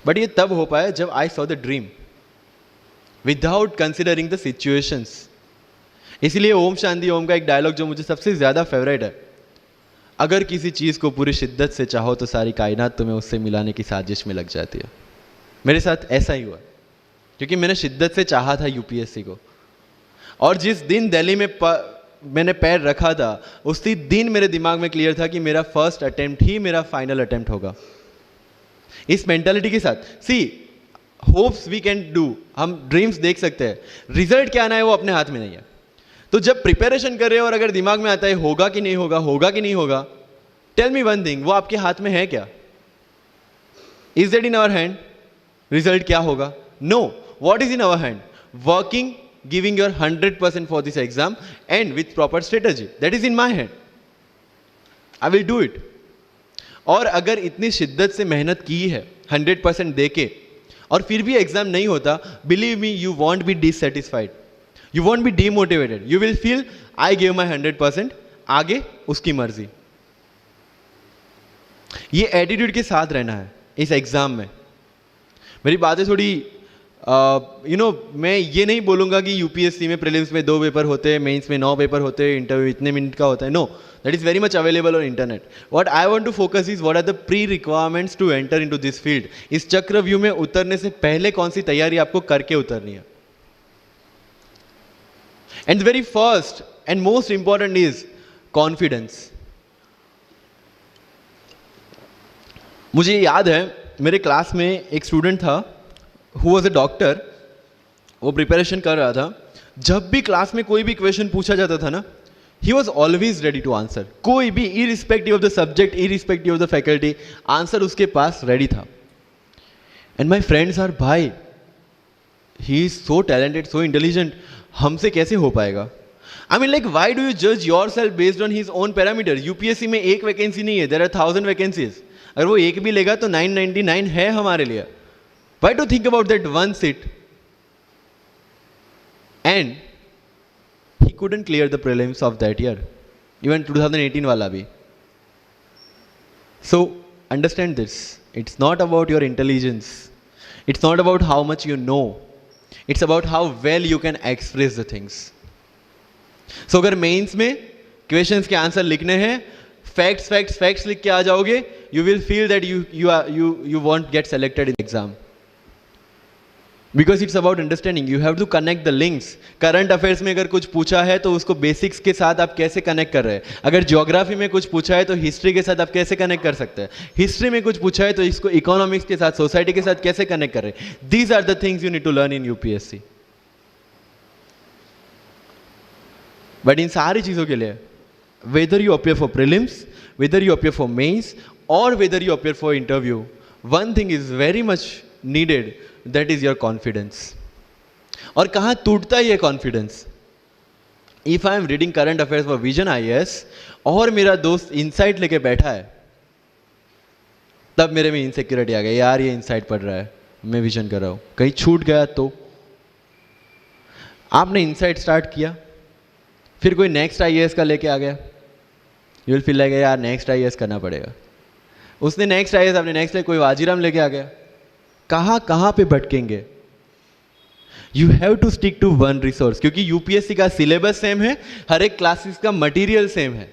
But ये तब हो पाया जब I saw the dream without considering the situations. इसलिए ओम शांति ओम का एक डायलॉग जो मुझे सबसे ज़्यादा फेवरेट है, अगर किसी चीज़ को पूरी शिद्दत से चाहो तो सारी कायनात तुम्हें उससे मिलाने की साजिश में लग जाती है. मेरे साथ ऐसा ही हुआ, क्योंकि मैंने शिद्दत से चाहा था यूपीएससी को. और जिस दिन दिल्ली में मैंने पैर रखा था, उसी दिन मेरे दिमाग में क्लियर था कि मेरा फर्स्ट अटेम्प्ट ही मेरा फाइनल अटेम्प्ट होगा. इस मेंटालिटी के साथ, सी होप्स वी कैन डू, हम ड्रीम्स देख सकते हैं, रिजल्ट क्या आना है वो अपने हाथ में नहीं है. तो जब प्रिपरेशन कर रहे हो और अगर दिमाग में आता है होगा कि नहीं होगा, होगा कि नहीं होगा, टेल मी वन थिंग, वो आपके हाथ में है क्या? Is that in our hand? Result क्या होगा? No. What is in our hand? Working, giving your 100% for this exam and with proper strategy. That is in my hand. I will do it. और अगर इतनी शिद्दत से मेहनत की है 100% देके और फिर भी एग्जाम नहीं होता, believe me, you won't be dissatisfied, you won't be demotivated. You will feel I gave my 100%, आगे उसकी मर्जी. ये एटीट्यूड के साथ रहना है इस एग्जाम में. मेरी बातें थोड़ी मैं ये नहीं बोलूंगा कि यूपीएससी में प्रीलिम्स में 2 पेपर होते हैं, मेंस में 9 पेपर होते हैं, इंटरव्यू इतने मिनट का होता है. No, that is very much available on internet. What I want to focus is what are the pre requirements to enter into this field. इस चक्रव्यूह में उतरने से पहले कौन सी तैयारी आपको करके उतरनी है. And the very first and most important is confidence. मुझे याद है मेरे क्लास में एक स्टूडेंट था who was a doctor. वो प्रिपरेशन कर रहा था. जब भी क्लास में कोई भी क्वेश्चन पूछा जाता था ना, he was always ready to answer. कोई भी, irrespective of the subject, irrespective of the faculty, answer उसके पास रेडी था. And my friends are, भाई he is so talented, so intelligent, हमसे कैसे हो पाएगा? I mean like, why do you जज your self based on his own parameter? UPSC में एक वैकेंसी नहीं है, देयर आर 1000 वैकेंसीज. अगर वो एक भी लेगा तो 999 है हमारे लिए. Why to think about that one seat? And he couldn't clear the prelims of that year, even 2018 वाला भी. So understand this, it's not about your intelligence, it's not about how much you know, It's about how well you can express the things. So अगर मेंस में क्वेश्चंस के आंसर लिखने हैं, फैक्ट्स लिख के आ जाओगे, you will feel that you won't get selected in the exam. Because it's about understanding. You have to connect the links. Current affairs में अगर कुछ पूछा है तो उसको बेसिक्स के साथ आप कैसे कनेक्ट कर रहे हैं. अगर ज्योग्राफी में कुछ पूछा है तो हिस्ट्री के साथ आप कैसे कनेक्ट कर सकते हैं. हिस्ट्री में कुछ पूछा है तो इसको इकोनॉमिक्स के साथ, सोसाइटी के साथ कैसे कनेक्ट कर रहे हैं. These are the things you need to learn in UPSC. But इन सारी चीजों के लिए, whether you appear for prelims, whether you appear for mains, or whether you appear for interview, one thing is very much needed, that is your confidence. और कहाँ टूटता है ये confidence? If I am reading current affairs for vision IAS और मेरा दोस्त इनसाइट लेके बैठा है, तब मेरे में इनसिक्योरिटी आ गई, यार ये इनसाइट पढ़ रहा है, मैं विजन कर रहा हूं, कहीं छूट गया तो. आपने इनसाइट स्टार्ट किया, फिर कोई नेक्स्ट आईएएस का लेके आ गया, यू विल फील लाइक यार नेक्स्ट आईएएस करना पड़ेगा. उसने नेक्स्ट आईएएस, आपने नेक्स्ट कोई वाजीराम लेके आ गया. कहां पे भटकेंगे? You have to stick to one resource, क्योंकि यूपीएससी का सिलेबस सेम है, हर एक क्लासेस का मटेरियल सेम है.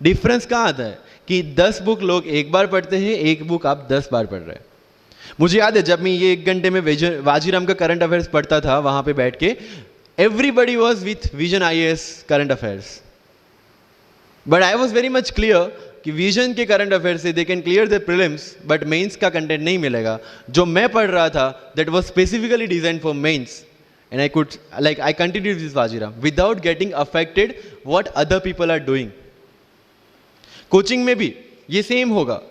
डिफरेंस कहां आता है कि 10 बुक लोग एक बार पढ़ते हैं, एक बुक आप 10 बार पढ़ रहे हैं. मुझे याद है जब मैं ये 1 घंटे में वाजीराम का करंट अफेयर्स पढ़ता था, वहां पे बैठ के everybody was with Vision IAS current affairs, but I was very much clear कि Vision के current affairs से they can clear the prelims, but mains का content नहीं मिलेगा. जो मैं पढ़ रहा था that was specifically designed for mains, and I could I continued this Vajiram without getting affected what other people are doing. Coaching में भी ये सेम होगा.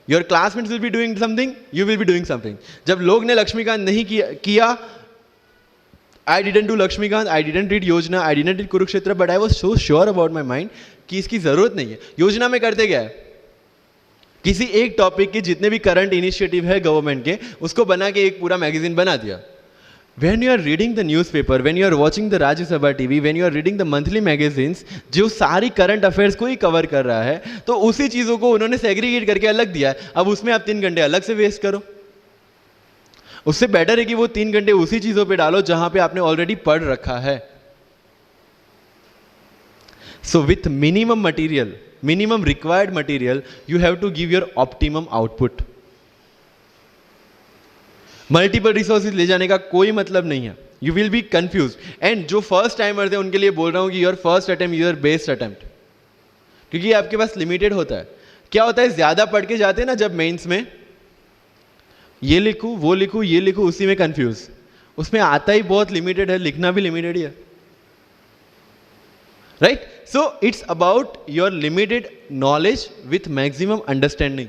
Your classmates will be doing something, you will be doing something. जब लोग ने लक्ष्मीकांत नहीं किया, I didn't do Lakshmikant, I didn't read Yojana, I didn't read Kurukshetra, but I was so sure about my mind कि इसकी जरूरत नहीं है. योजना में करते क्या है, किसी एक टॉपिक के जितने भी करंट इनिशिएटिव है गवर्नमेंट के, उसको बना के एक पूरा मैगजीन बना दिया. When you are reading the newspaper, when you are watching the Rajya Sabha TV, when you are reading the monthly magazines, जो सारी करंट अफेयर्स को ही कवर कर रहा है, तो उसी चीजों को उन्होंने सेग्रीगेट करके अलग दिया है. अब उसमें आप 3 घंटे अलग से वेस्ट करो. उससे बेटर है कि वो 3 घंटे उसी चीजों पे डालो जहां पे आपने ऑलरेडी पढ़ रखा है. So with minimum material, minimum required material, you have to give your optimum output. Multiple resources ले जाने का कोई मतलब नहीं है. You will be confuse. And जो फर्स्ट टाइमर्स है उनके लिए बोल रहा हूं कि your first attempt, your best attempt, क्योंकि आपके पास लिमिटेड होता है. क्या होता है, ज्यादा पढ़ के जाते हैं ना जब मेंस में, ये लिखूं, वो लिखूं, ये लिखूं, उसी में कंफ्यूज. उसमें आता ही बहुत लिमिटेड है, लिखना भी लिमिटेड ही है. Right? So it's about your limited knowledge with maximum understanding.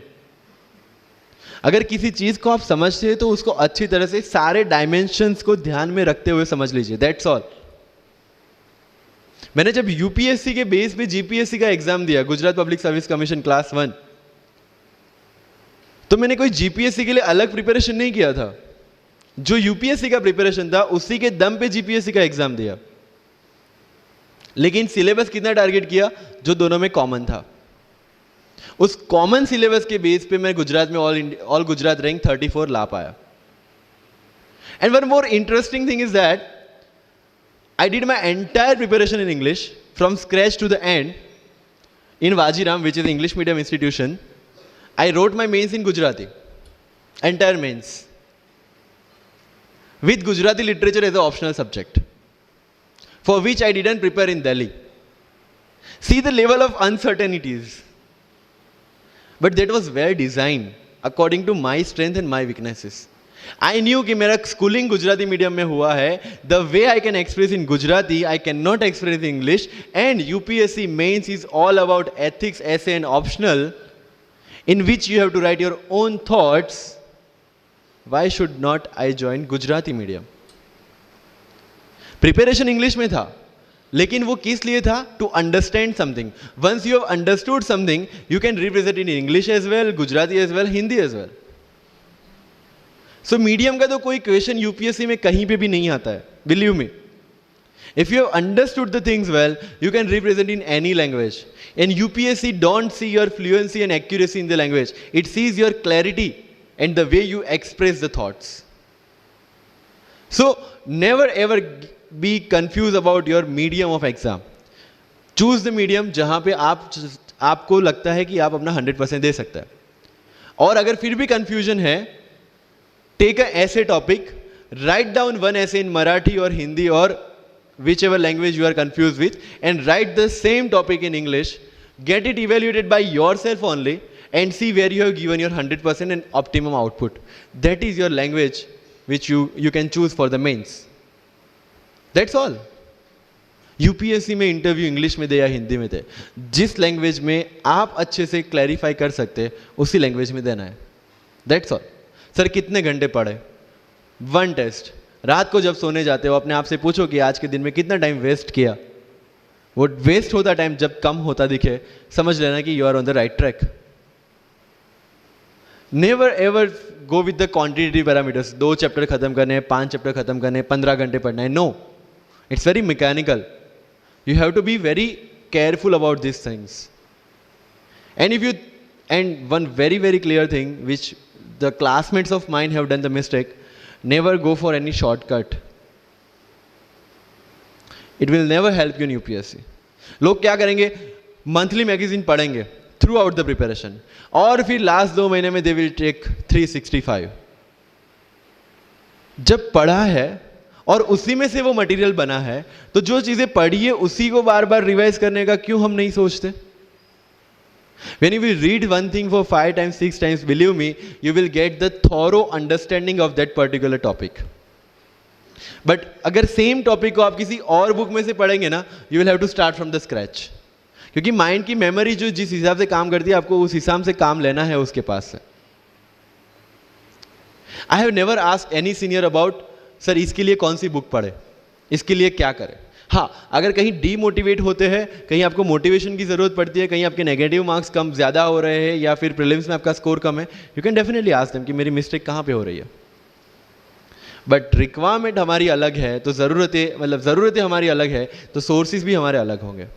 अगर किसी चीज को आप समझते हैं तो उसको अच्छी तरह से सारे डायमेंशंस को ध्यान में रखते हुए समझ लीजिए. That's all. मैंने जब यूपीएससी के बेस पे जीपीएससी का एग्जाम दिया, Gujarat public service commission class 1, तो मैंने कोई जीपीएससी के लिए अलग प्रिपरेशन नहीं किया था. जो यूपीएससी का प्रिपरेशन था उसी के दम पे जीपीएससी का एग्जाम दिया. लेकिन सिलेबस कितना टारगेट किया, जो दोनों में कॉमन था. उस कॉमन सिलेबस के बेस पे मैं गुजरात में ऑल गुजरात रैंक 34 ला पाया. And one more interesting thing is that I did my entire preparation in English from scratch to the end in Vajiram, which is English medium institution. I wrote my mains in Gujarati, entire mains, with Gujarati literature as an optional subject, for which I didn't prepare in Delhi. See the level of uncertainties. But that was well designed according to my strength and my weaknesses. I knew कि मेरा schooling Gujarati medium में हुआ है. The way I can express in Gujarati, I cannot express in English. And UPSC mains is all about ethics, essay and optional, in which you have to write your own thoughts. Why should not I join Gujarati medium? Preparation English में था, लेकिन वो किस लिए था? To understand something. Once you have understood something, you can represent it in English as well, Gujarati as well, Hindi as well. So medium का तो कोई क्वेश्चन यूपीएससी में कहीं पे भी नहीं आता है. Believe me. If you have understood the things well, you can represent in any language. And UPSC don't see your fluency and accuracy in the language. It sees your clarity and the way you express the thoughts. So never ever be confused about your medium of exam. Choose the medium जहाँ पे आपको लगता है कि आप अपना 100% दे सकते हैं. और अगर फिर भी कंफ्यूजन है, टेक अ ऐसे टॉपिक, राइट डाउन वन ऐसे इन मराठी और हिंदी और whichever language you are confused with, and write the same topic in English, get it evaluated by yourself only, and see where you have given your 100% and optimum output. That is your language which you can choose for the mains. That's all. UPSC में इंटरव्यू इंग्लिश में दे या हिंदी में दे, जिस लैंग्वेज में आप अच्छे से क्लैरिफाई कर सकते उसी लैंग्वेज में देना है. That's all. सर कितने घंटे पढ़े? One test. रात को जब सोने जाते हो अपने आप से पूछो कि आज के दिन में कितना टाइम वेस्ट किया. वो वेस्ट होता टाइम जब कम होता दिखे, समझ लेना कि you are on the right track. Never ever go with the quantitative parameters. 2 chapter खत्म करने हैं, 5 चैप्टर खत्म करने हैं, 15 घंटे पढ़ना है. No, it's very mechanical. You have to be very careful about these things. And one very, very clear thing which the classmates of mine have done the mistake, never go for any shortcut. It will never help you in UPSC. लोग क्या करेंगे? मंथली मैगजीन पढ़ेंगे थ्रू आउट द प्रिपरेशन, और फिर लास्ट 2 महीने में दे विल टेक 365. जब पढ़ा है और उसी में से वो मटेरियल बना है, तो जो चीजें पढ़ी है उसी को बार बार रिवाइज करने का क्यों हम नहीं सोचते? When you will read one thing for 5 times, 6 times, believe me, you will get the thorough understanding of that particular topic. But अगर सेम टॉपिक को आप किसी और बुक में से पढ़ेंगे ना, you will have to start from the scratch. क्योंकि माइंड की मेमोरी जो जिस हिसाब से काम करती है, आपको उस हिसाब से काम लेना है उसके पास से. I have never asked any senior about sir इसके लिए कौन सी बुक पढ़े, इसके लिए क्या करें. हाँ, अगर कहीं डीमोटिवेट होते हैं, कहीं आपको मोटिवेशन की जरूरत पड़ती है, कहीं आपके नेगेटिव मार्क्स कम ज़्यादा हो रहे हैं या फिर प्रीलिम्स में आपका स्कोर कम है, you can definitely ask them कि मेरी मिस्टेक कहाँ पे हो रही है. बट रिक्वायरमेंट हमारी अलग है, तो ज़रूरतें हमारी अलग है, तो सोर्सेज भी हमारे अलग होंगे.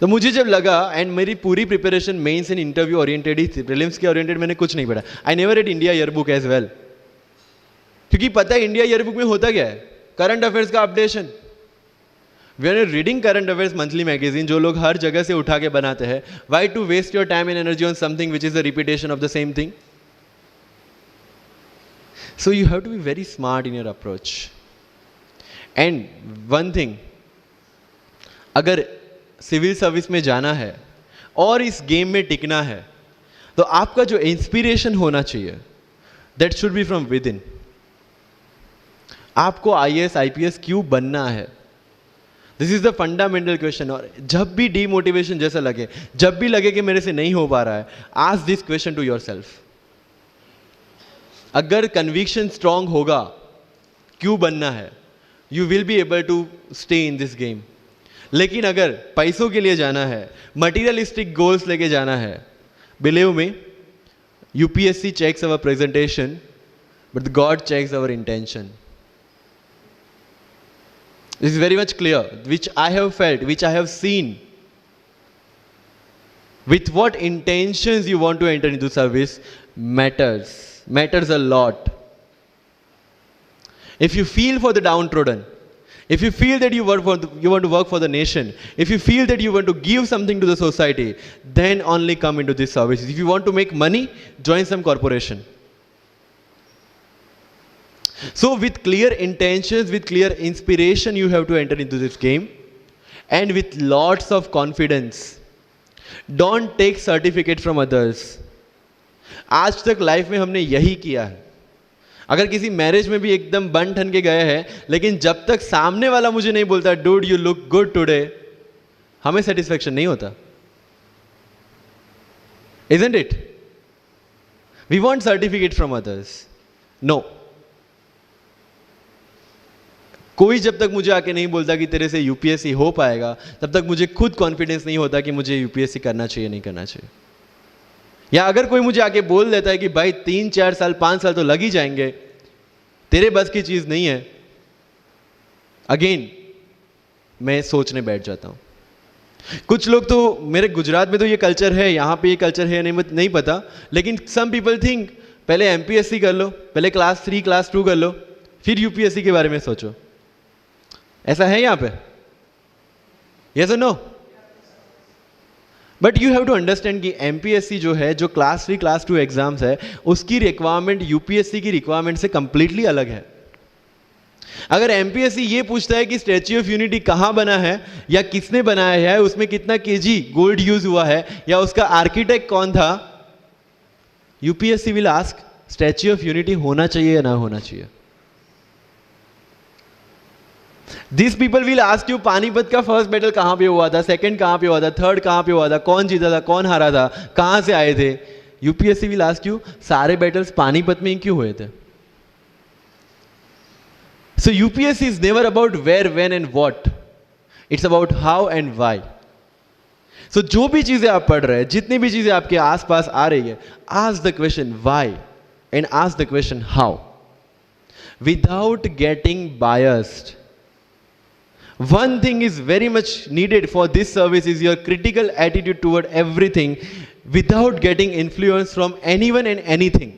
तो मुझे जब लगा, एंड मेरी पूरी preparation mains and interview oriented ही थी, प्रीलिम्स के ओरिएंटेड मैंने कुछ नहीं पढ़ा. I never read India year book as well, क्योंकि पता है इंडिया ईयर बुक में होता क्या है? करंट अफेयर्स का updation. We are reading current affairs monthly magazine, जो लोग हर जगह से उठा के बनाते हैं. Why to waste your time and energy on something which is the repetition of the same thing? So you have to be very smart in your approach. And one thing, अगर सिविल सर्विस में जाना है और इस गेम में टिकना है, तो आपका जो इंस्पिरेशन होना चाहिए, that should be from with in. आपको आईएएस आईपीएस क्यों बनना है? This is the fundamental question. और जब भी डीमोटिवेशन जैसा लगे, जब भी लगे कि मेरे से नहीं हो पा रहा है, ask this question to yourself. अगर कन्विक्शन स्ट्रांग होगा क्यों बनना है, you will be able to stay in this game. लेकिन अगर पैसों के लिए जाना है, मटीरियलिस्टिक गोल्स लेके जाना है, believe me, UPSC checks our presentation, but God checks our intention. This is very much clear, which I have felt, which I have seen. With what intentions you want to enter into service matters a lot. If you feel for the downtrodden, if you feel that you want to work for the nation, if you feel that you want to give something to the society, then only come into this service. If you want to make money, join some corporation. So with clear intentions, with clear inspiration, you have to enter into this game, and with lots of confidence. Don't take certificate from others. आज तक लाइफ में हमने यही किया है. अगर किसी मैरिज में भी एकदम बन ठन के गए हैं, लेकिन जब तक सामने वाला मुझे नहीं बोलता dude you look good today, हमें सेटिस्फेक्शन नहीं होता. Isn't it? We want certificate from others. No. कोई जब तक मुझे आके नहीं बोलता कि तेरे से यूपीएससी हो पाएगा, तब तक मुझे खुद कॉन्फिडेंस नहीं होता कि मुझे यूपीएससी करना चाहिए नहीं करना चाहिए. या अगर कोई मुझे आके बोल देता है कि भाई 3-4 साल 5 साल तो लग ही जाएंगे, तेरे बस की चीज नहीं है, अगेन मैं सोचने बैठ जाता हूं. कुछ लोग तो, मेरे गुजरात में तो ये कल्चर है, यहाँ पे ये कल्चर है नहीं पता, लेकिन सम पीपल थिंक पहले एमपीएससी कर लो, पहले क्लास 3 क्लास 2 कर लो, फिर यूपीएससी के बारे में सोचो. ऐसा है यहाँ पे? यस और no? But you have to understand कि एमपीएससी जो है, जो क्लास 3 क्लास 2 एग्जाम्स है, उसकी रिक्वायरमेंट यूपीएससी की रिक्वायरमेंट से कंप्लीटली अलग है। अगर एमपीएससी ये पूछता है कि स्टैच्यू ऑफ यूनिटी कहां बना है या किसने बनाया है, उसमें कितना केजी गोल्ड यूज हुआ है, या उसका आर्किटेक्ट कौन था, UPSC will ask statue of unity होना चाहिए या ना होना चाहिए। This people will ask you Panipat का फर्स्ट बैटल कहां पे हुआ था, सेकंड कहां पे हुआ था, थर्ड कहां पे हुआ था, कौन जीता था, कौन हारा था, कहां से आए थे। यूपीएससी विल आस्क यू सारे बैटल्स पानीपत में ही क्यों हुए थे। So UPSC is never about where, when and what. It's about how and why. So जो भी चीजें आप पढ़ रहे हैं, जितनी भी चीजें आपके आसपास आ रही है, ask the question why and ask the question how. Without getting biased. One thing is very much needed for this service is your critical attitude toward everything without getting influence from anyone and anything.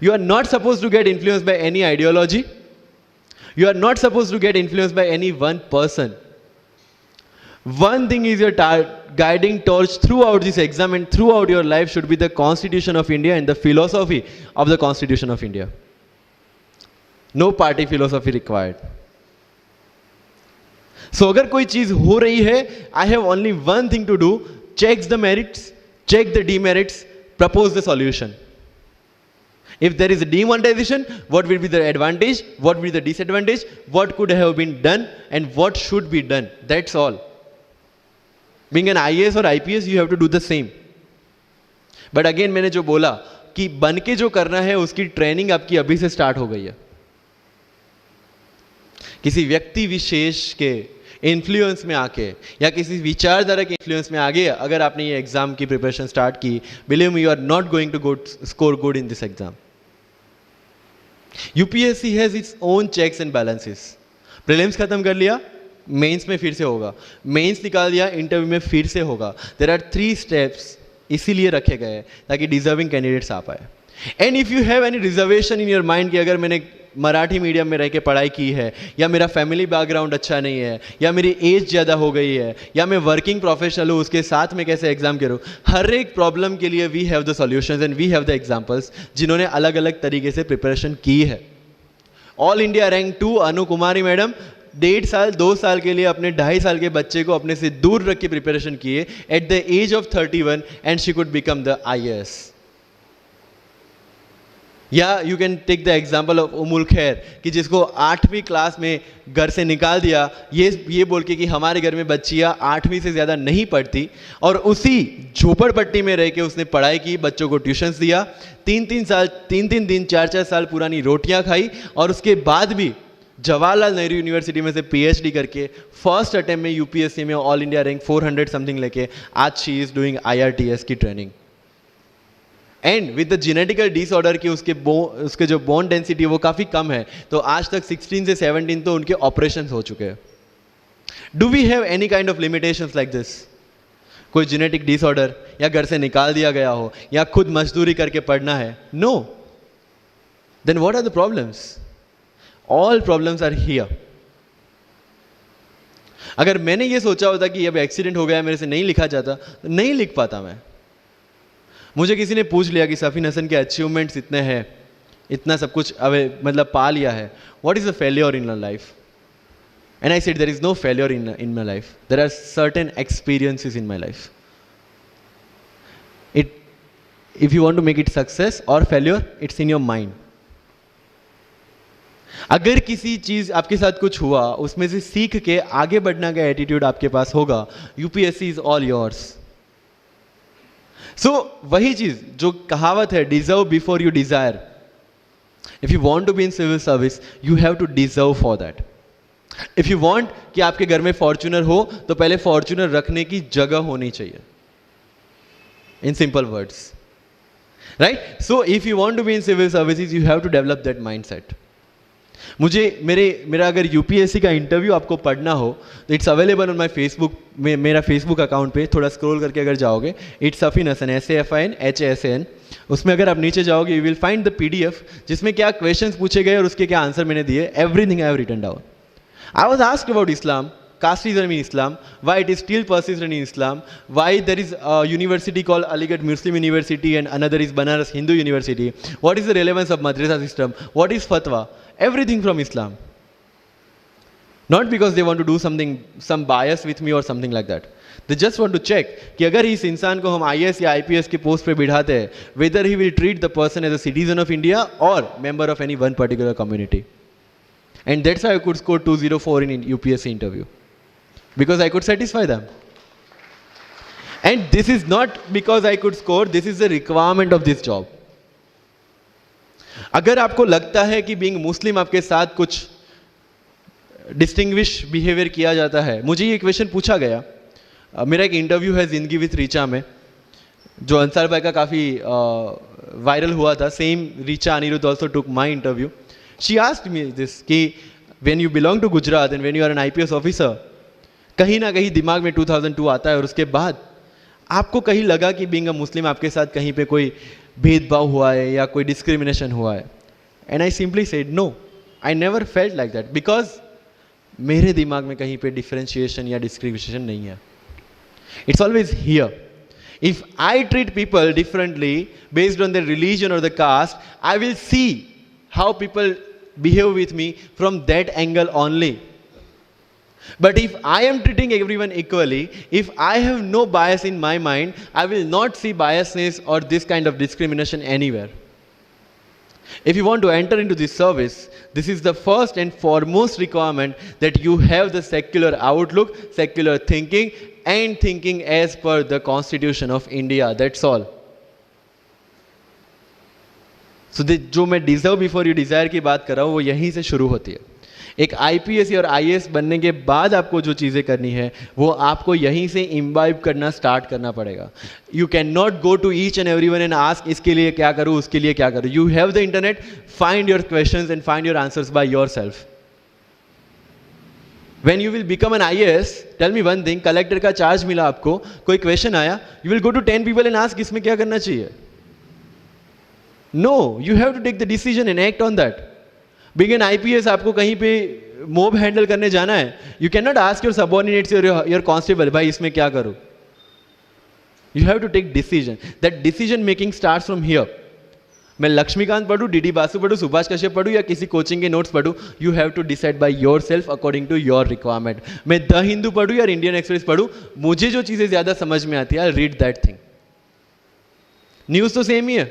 You are not supposed to get influenced by any ideology. You are not supposed to get influenced by any one person. One thing is your guiding torch throughout this exam and throughout your life should be the Constitution of India and the philosophy of the Constitution of India. No party philosophy required. So अगर कोई चीज हो रही है, I have only one thing to do: check the merits, check the demerits, propose the solution. If there is a demonetization, what will be the advantage, what will be the disadvantage, what could have been done and what should be done. That's all. Being an IAS or IPS, you have to do the same. But again मैंने जो बोला कि बन के जो करना है उसकी ट्रेनिंग आपकी अभी से स्टार्ट हो गई है। किसी व्यक्ति विशेष के इन्फ्लुएंस में आके या किसी विचारधारा के इन्फ्लुएंस में आगे अगर आपने ये एग्जाम की प्रिपरेशन स्टार्ट की, believe me, you are not going to score good in this exam. UPSC has its own checks and balances. Prelims खत्म कर लिया, मेंस में फिर से होगा, मेंस निकाल दिया, इंटरव्यू में फिर से होगा। देयर आर 3 स्टेप्स इसीलिए रखे गए हैं ताकि डिजर्विंग कैंडिडेट्स आ पाए। And if you have any reservation in your mind कि अगर मैंने मराठी मीडियम में रह के पढ़ाई की है, या मेरा फैमिली बैकग्राउंड अच्छा नहीं है, या मेरी एज ज़्यादा हो गई है, या मैं वर्किंग प्रोफेशनल हूँ, उसके साथ में कैसे एग्जाम करूँ, हर एक प्रॉब्लम के लिए we have the solutions and we have the examples जिन्होंने अलग अलग तरीके से प्रिपरेशन की है। All India rank 2 Anu Kumari madam 1.5 साल 2 साल के लिए अपने 2.5 साल के बच्चे को अपने से दूर रख के प्रिपरेशन किए at the age of 31 and she could become the IAS। या you can take the example of Ummul Kher कि जिसको 8वीं क्लास में घर से निकाल दिया ये बोल के कि हमारे घर में बच्चियां 8वीं से ज़्यादा नहीं पढ़ती, और उसी झोपड़पट्टी में रह के उसने पढ़ाई की, बच्चों को ट्यूशन्स दिया, 3 दिन 4 साल पुरानी रोटियां खाई, और उसके बाद भी जवाहरलाल नेहरू यूनिवर्सिटी में से PhD करके फर्स्ट अटेम्प्ट में यूपीएससी में ऑल इंडिया रैंक 400 समथिंग लेके आज शी इज डूइंग IRTS की training. And with the genetical disorder की उसके जो बोन डेंसिटी वो काफ़ी कम है, तो आज तक 16 से 17 तो उनके ऑपरेशन हो चुके हैं। Do we have any kind of limitations like this? कोई जेनेटिक डिसऑर्डर या घर से निकाल दिया गया हो या खुद मजदूरी करके पढ़ना है? No. Then what are the problems? All problems are here. अगर मैंने ये सोचा होता कि अब एक्सीडेंट हो गया, मेरे से नहीं लिखा जाता, तो नहीं लिख पाता मैं। मुझे किसी ने पूछ लिया कि सफीन हसन के अचीवमेंट्स इतने हैं, इतना सब कुछ मतलब पा लिया है, what is the failure in your life? And I said there is no failure in my life, there are certain experiences in my life. If you want to make it success और failure, it's in your mind. अगर किसी चीज आपके साथ कुछ हुआ, उसमें से सीख के आगे बढ़ने का एटीट्यूड आपके पास होगा, UPSC is all yours. So वही चीज जो कहावत है, deserve before you desire. If you want to be in civil service, you have to deserve for that. If you want कि आपके घर में फॉर्च्यूनर हो, तो पहले फॉर्च्यूनर रखने की जगह होनी चाहिए, in simple words, right? So if you want to be in civil services, you have to develop that mindset. मेरा अगर यूपीएससी का इंटरव्यू आपको पढ़ना हो तो it's available on my Facebook में, मेरा फेसबुक अकाउंट पे थोड़ा स्क्रॉल करके अगर जाओगे, it's Safin Hasan, SAFIN HASAN, उसमें अगर आप नीचे जाओगे, you will find the PDF जिसमें क्या क्वेश्चंस पूछे गए और उसके क्या आंसर मैंने दिए। Everything I have written down. I was asked about Islam, casteism in Islam, why it is still persistent in Islam, why there is a university called Aligarh Muslim University and another is Banaras Hindu University, what is the relevance of madrasa system, what is fatwa, everything from Islam. Not because they want to do something, some bias with me or something like that. They just want to check कि अगर इस इंसान को हम IAS या IPS के पोस्ट पे बिठाते हैं, whether he will treat the person as a citizen of India or member of any one particular community. And that's how I could score 204 in UPSC interview. Because I could satisfy them. And this is not because I could score, this is the requirement of this job. अगर आपको लगता है कि being Muslim आपके साथ कुछ डिस्टिंग्विश बिहेवियर किया जाता है, मुझे ये क्वेश्चन पूछा गया. मेरा एक इंटरव्यू है जिंदगी विथ रीचा में, जो अंसार भाई का काफ़ी वायरल हुआ था. Same Richa Anirudh also took my interview. She asked me this कि when you belong to Gujarat and when you are an IPS officer, कहीं ना कहीं दिमाग में 2002 आता है और उसके बाद आपको कहीं लगा कि बीइंग अ मुस्लिम आपके साथ कहीं पे कोई भेदभाव हुआ है या कोई डिस्क्रिमिनेशन हुआ है. And I simply said no, I never felt like that, because मेरे दिमाग में कहीं पे डिफरेंशिएशन या डिस्क्रिमिनेशन नहीं है. It's always here. If I treat people differently based on their religion or the caste, I will see how people behave with me from that angle only. But if I am treating everyone equally, if I have no bias in my mind, I will not see biasness or this kind of discrimination anywhere. If you want to enter into this service, this is the first and foremost requirement, that you have the secular outlook, secular thinking, and thinking as per the Constitution of India. That's all. So जो मैं deserve before you desire की बात कर रहा हूँ, वो यहीं से शुरू होती है. एक IPS और IAS बनने के बाद आपको जो चीज़ें करनी है वो आपको यहीं से इम्बाइब करना स्टार्ट करना पड़ेगा. You can not go to each and everyone and ask इसके लिए क्या करूँ, उसके लिए क्या करूँ. You have the internet, find your questions and find your answers by yourself. When you will become an IAS, tell me one thing, collector का चार्ज मिला आपको, कोई क्वेश्चन आया, you will go to 10 people and ask इसमें क्या करना चाहिए. No, you have to take the decision and act on that. Being an IPS, आपको कहीं पे मोब हैंडल करने जाना है, you cannot ask your subordinates or your constable, भाई इसमें क्या करूँ. You have to take decision. That decision making starts from here. मैं लक्ष्मीकांत पढ़ूँ, DD बासु पढ़ूँ, सुभाष कश्यप पढ़ूँ या किसी कोचिंग के नोट्स पढ़ूँ, you have to decide by your self according to your requirement. मैं द हिंदू पढ़ूँ या इंडियन एक्सप्रेस पढ़ूँ, मुझे जो चीज़ें ज़्यादा समझ में आती है, I read that thing. News तो सेम ही है,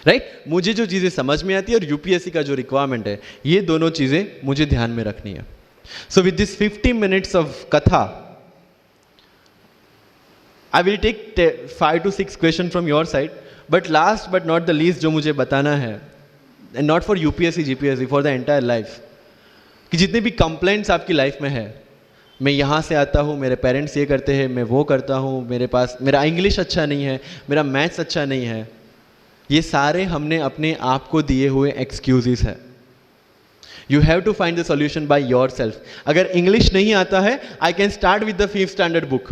राइट. मुझे जो चीज़ें समझ में आती है और UPSC का जो रिक्वायरमेंट है, ये दोनों चीज़ें मुझे ध्यान में रखनी है. So with this 50 minutes of कथा, I will take 5 to 6 question from your side. But last but not the least जो मुझे बताना है, and not for UPSC GPSC, for the entire life, कि जितने भी कंप्लेंट्स आपकी लाइफ में है, मैं यहाँ से आता हूँ, मेरे पेरेंट्स ये करते हैं, मैं वो करता हूँ, मेरे पास मेरा इंग्लिश अच्छा नहीं है, मेरा मैथ्स अच्छा नहीं है, ये सारे हमने अपने आप को दिए हुए एक्सक्यूजेस हैं. You have to find the solution by your self. अगर इंग्लिश नहीं आता है, I can start with the 5th standard book,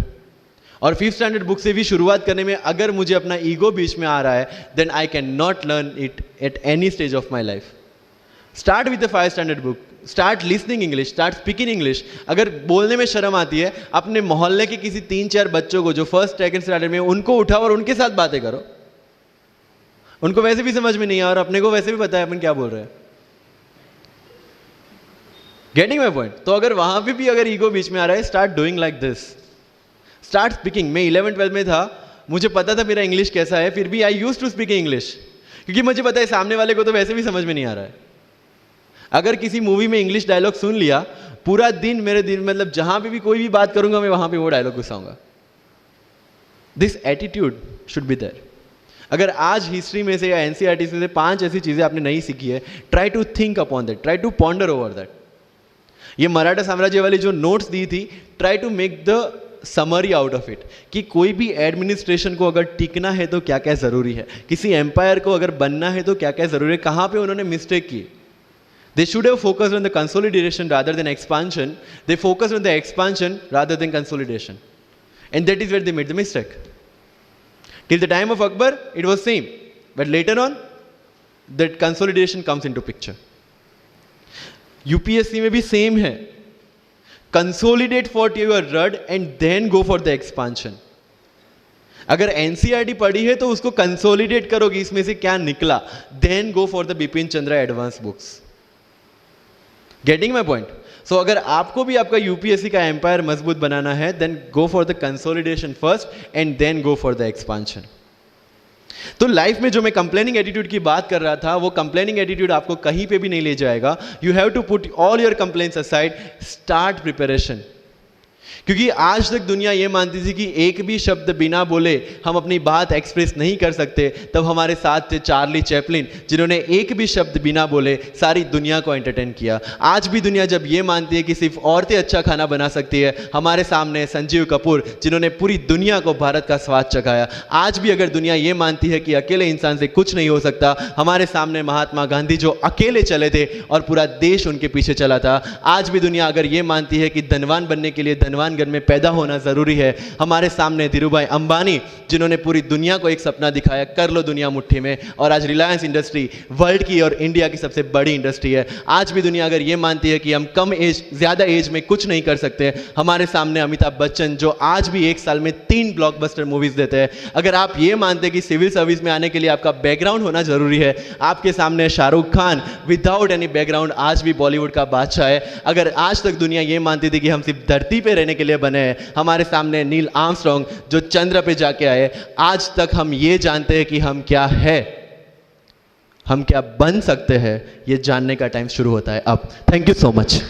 और 5th standard बुक से भी शुरुआत करने में अगर मुझे अपना ईगो बीच में आ रहा है, then I can not learn it at any stage of my life. Start with the 5th standard book, start listening English, start speaking English. अगर बोलने में शर्म आती है, अपने मोहल्ले के किसी 3-4 बच्चों को जो 1st, 2nd standard में, उनको उठाओ और उनके साथ बातें करो. उनको वैसे भी समझ में नहीं आ, और अपने को वैसे भी पता है अपन क्या बोल रहे हैं. Getting my point. तो अगर वहां पे भी अगर ईगो बीच में आ रहा है, start doing like this, start speaking. मैं 11th-12th में था, मुझे पता था मेरा इंग्लिश कैसा है, फिर भी I used to speak English, क्योंकि मुझे पता है सामने वाले को तो वैसे भी समझ में नहीं आ रहा है. अगर किसी मूवी में इंग्लिश डायलॉग सुन लिया, पूरा दिन मेरे दिन, मतलब जहां पे भी कोई भी बात करूंगा, मैं वहां पे वो डायलॉग घुसाऊंगा. This attitude should be there. अगर आज हिस्ट्री में से या NCERT से 5 ऐसी चीजें आपने नहीं सीखी है, try to think upon that, try to ponder over that. ये मराठा साम्राज्य वाली जो नोट्स दी थी, try to make the summary out of it, कि कोई भी एडमिनिस्ट्रेशन को अगर टिकना है तो क्या क्या जरूरी है, किसी एम्पायर को अगर बनना है तो क्या क्या जरूरी है, कहाँ पे उन्होंने मिस्टेक की. They should have focused on the consolidation rather than expansion. They focused on the expansion rather than consolidation. And that is where they made the mistake. Till the time of Akbar, it was same. But later on, that consolidation comes into picture. UPSC में भी same है. Consolidate for your rod and then go for the expansion. अगर एनसीईआरटी पढ़ी है तो उसको कंसोलिडेट करोगे, इसमें से क्या निकला, then go for the Bipin Chandra advance books. Getting my point? So अगर आपको भी आपका यूपीएससी का एम्पायर मजबूत बनाना है, then go for the consolidation first and then go for the expansion. तो लाइफ में जो मैं कंप्लेनिंग एटीट्यूड की बात कर रहा था, वो कंप्लेनिंग एटीट्यूड आपको कहीं पे भी नहीं ले जाएगा। You have to put all your complaints aside, start preparation. क्योंकि आज तक दुनिया ये मानती थी कि एक भी शब्द बिना बोले हम अपनी बात एक्सप्रेस नहीं कर सकते। तब हमारे साथ थे चार्ली चैपलिन, जिन्होंने एक भी शब्द बिना बोले सारी दुनिया को एंटरटेन किया। आज भी दुनिया जब ये मानती है कि सिर्फ औरतें अच्छा खाना बना सकती है, हमारे सामने संजीव कपूर, जिन्होंने पूरी दुनिया को भारत का स्वाद चखाया। आज भी अगर दुनिया ये मानती है कि अकेले इंसान से कुछ नहीं हो सकता, हमारे सामने महात्मा गांधी, जो अकेले चले थे और पूरा देश उनके पीछे चला था। आज भी दुनिया अगर ये मानती है कि धनवान बनने के लिए धनवान घर में पैदा होना जरूरी है, हमारे सामने धीरूभाई अंबानी, जिन्होंने पूरी दुनिया को एक सपना दिखाया, कर लो दुनिया मुट्ठी में। और आज रिलायंस इंडस्ट्री वर्ल्ड की और इंडिया की सबसे बड़ी इंडस्ट्री है। आज भी दुनिया अगर ये मानती है कि हम कम एज, ज्यादा एज में कुछ नहीं कर सकते, हमारे सामने अमिताभ बच्चन, जो आज भी एक साल में 3 ब्लॉकबस्टर मूवीज देते हैं। अगर आप ये मानते हैं कि सिविल सर्विस में आने के लिए आपका बैकग्राउंड होना जरूरी है, आपके सामने Shahrukh Khan without any background आज भी बॉलीवुड का बादशाह है। अगर आज तक दुनिया ये मानती थी कि हम सिर्फ धरती पे रहने के लिए बने हैं, हमारे सामने नील आर्मस्ट्रॉन्ग, जो चंद्र पे जाके आए। आज तक हम ये जानते हैं कि हम क्या है, हम क्या बन सकते हैं, ये जानने का टाइम शुरू होता है अब। Thank you so much.